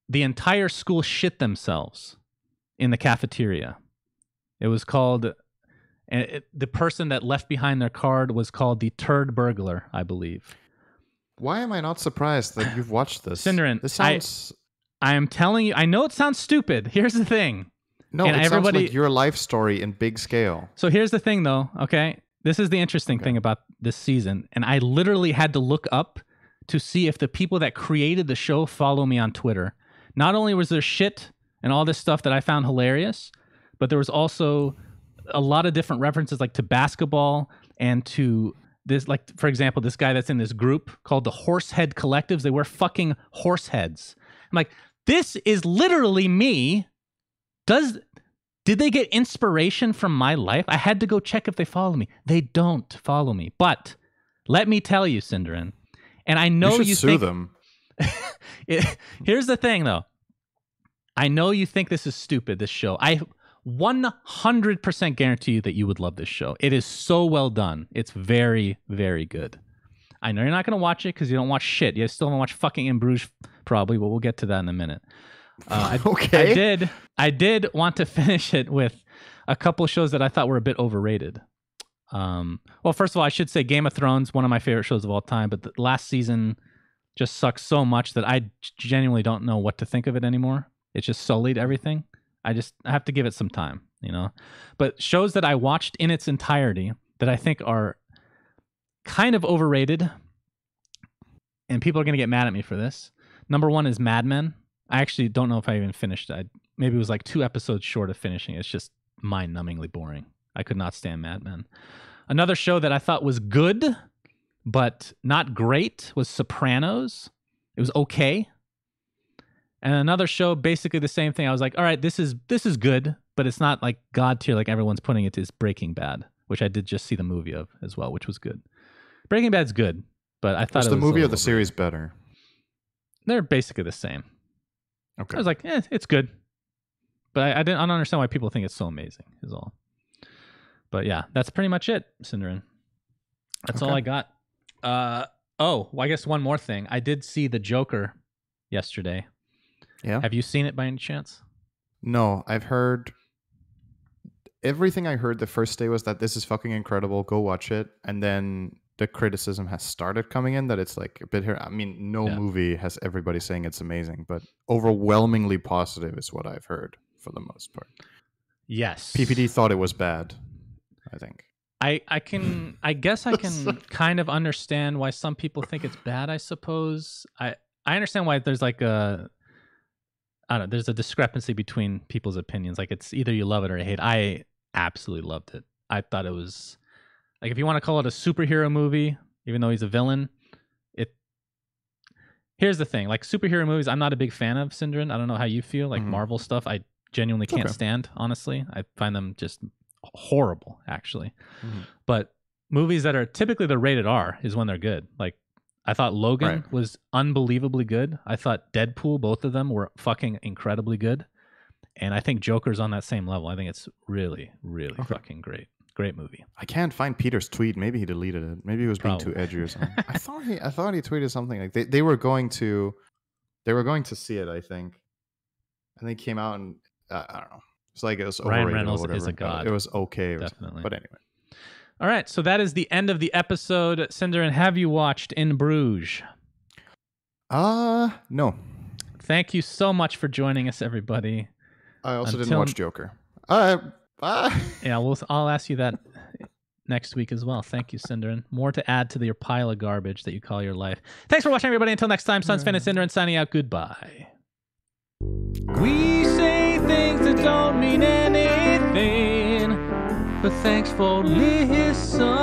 The entire school shit themselves in the cafeteria. It was called, the person that left behind their card was called the Turd Burglar, I believe. Why am I not surprised that you've watched this? Cinderin, This sounds... I am telling you, I know it sounds stupid. Here's the thing. No, and it everybody, sounds like your life story in big scale. So here's the thing, though, okay? This is the interesting thing about this season. And I literally had to look up to see if the people that created the show follow me on Twitter. Not only was there shit and all this stuff that I found hilarious, but there was also a lot of different references like to basketball and to this, like, for example, this guy that's in this group called the Horsehead Collectives. They wear fucking horse heads. I'm like, this is literally me. Did they get inspiration from my life? I had to go check if they follow me. They don't follow me. But let me tell you, Cinderin, and I know you sue think them. Here's the thing, though. I know you think this is stupid, this show. I 100% guarantee you that you would love this show. It is so well done. It's very, very good. I know you're not going to watch it because you don't watch shit. You still don't watch fucking In Bruges, probably, but we'll get to that in a minute. Okay. I did want to finish it with a couple of shows that I thought were a bit overrated. Well, first of all, I should say Game of Thrones, one of my favorite shows of all time, but the last season just sucks so much that I genuinely don't know what to think of it anymore. It's just sullied everything. I have to give it some time, you know. But shows that I watched in its entirety that I think are kind of overrated, and people are going to get mad at me for this. Number one is Mad Men. I actually don't know if I even finished it. Maybe it was like 2 episodes short of finishing. It's just mind-numbingly boring. I could not stand Mad Men. Another show that I thought was good, but not great, was Sopranos. It was okay. And another show, basically the same thing. I was like, all right, this is good, but it's not like God tier like everyone's putting it, is Breaking Bad, which I did just see the movie of as well, which was good. Breaking Bad's good, but I thought was it the was movie or the series better? They're basically the same. Okay. I was like, it's good. But I don't understand why people think it's so amazing, is all. But yeah, that's pretty much it, Cinderin. That's all I got. Well, I guess one more thing. I did see The Joker yesterday. Yeah. Have you seen it by any chance? No, I've heard... Everything I heard the first day was that this is fucking incredible. Go watch it. And then the criticism has started coming in that it's like a bit here. I mean, no movie has everybody saying it's amazing, but overwhelmingly positive is what I've heard for the most part. Yes. PPD thought it was bad, I think. I guess I can kind of understand why some people think it's bad, I suppose. I understand why there's like there's a discrepancy between people's opinions. Like it's either you love it or you hate it. I absolutely loved it. I thought it was like, if you want to call it a superhero movie, even though he's a villain, here's the thing, like superhero movies, I'm not a big fan of, Cinderin. I don't know how you feel. Like Marvel stuff, I genuinely can't stand, honestly. I find them just horrible, actually. But movies that are typically the rated R is when they're good. Like I thought Logan was unbelievably good. I thought Deadpool, both of them were fucking incredibly good. And I think Joker's on that same level. I think it's really, really fucking great. Great movie. I can't find Peter's tweet. Maybe he deleted it. Maybe he was being too edgy or something. I thought he tweeted something like they were going to see it, I think. And they came out and I don't know. It's like it was Ryan overrated Reynolds or whatever. is a god. It was okay. Definitely. But anyway. All right, so that is the end of the episode. Cinderin, have you watched In Bruges? No. Thank you so much for joining us, everybody. I also didn't watch Joker. Yeah, I'll ask you that next week as well. Thank you, Cinderin. More to add to your pile of garbage that you call your life. Thanks for watching, everybody. Until next time, Sunsfin and Cinderin signing out. Goodbye. We say things that don't mean anything, but thanks for listening.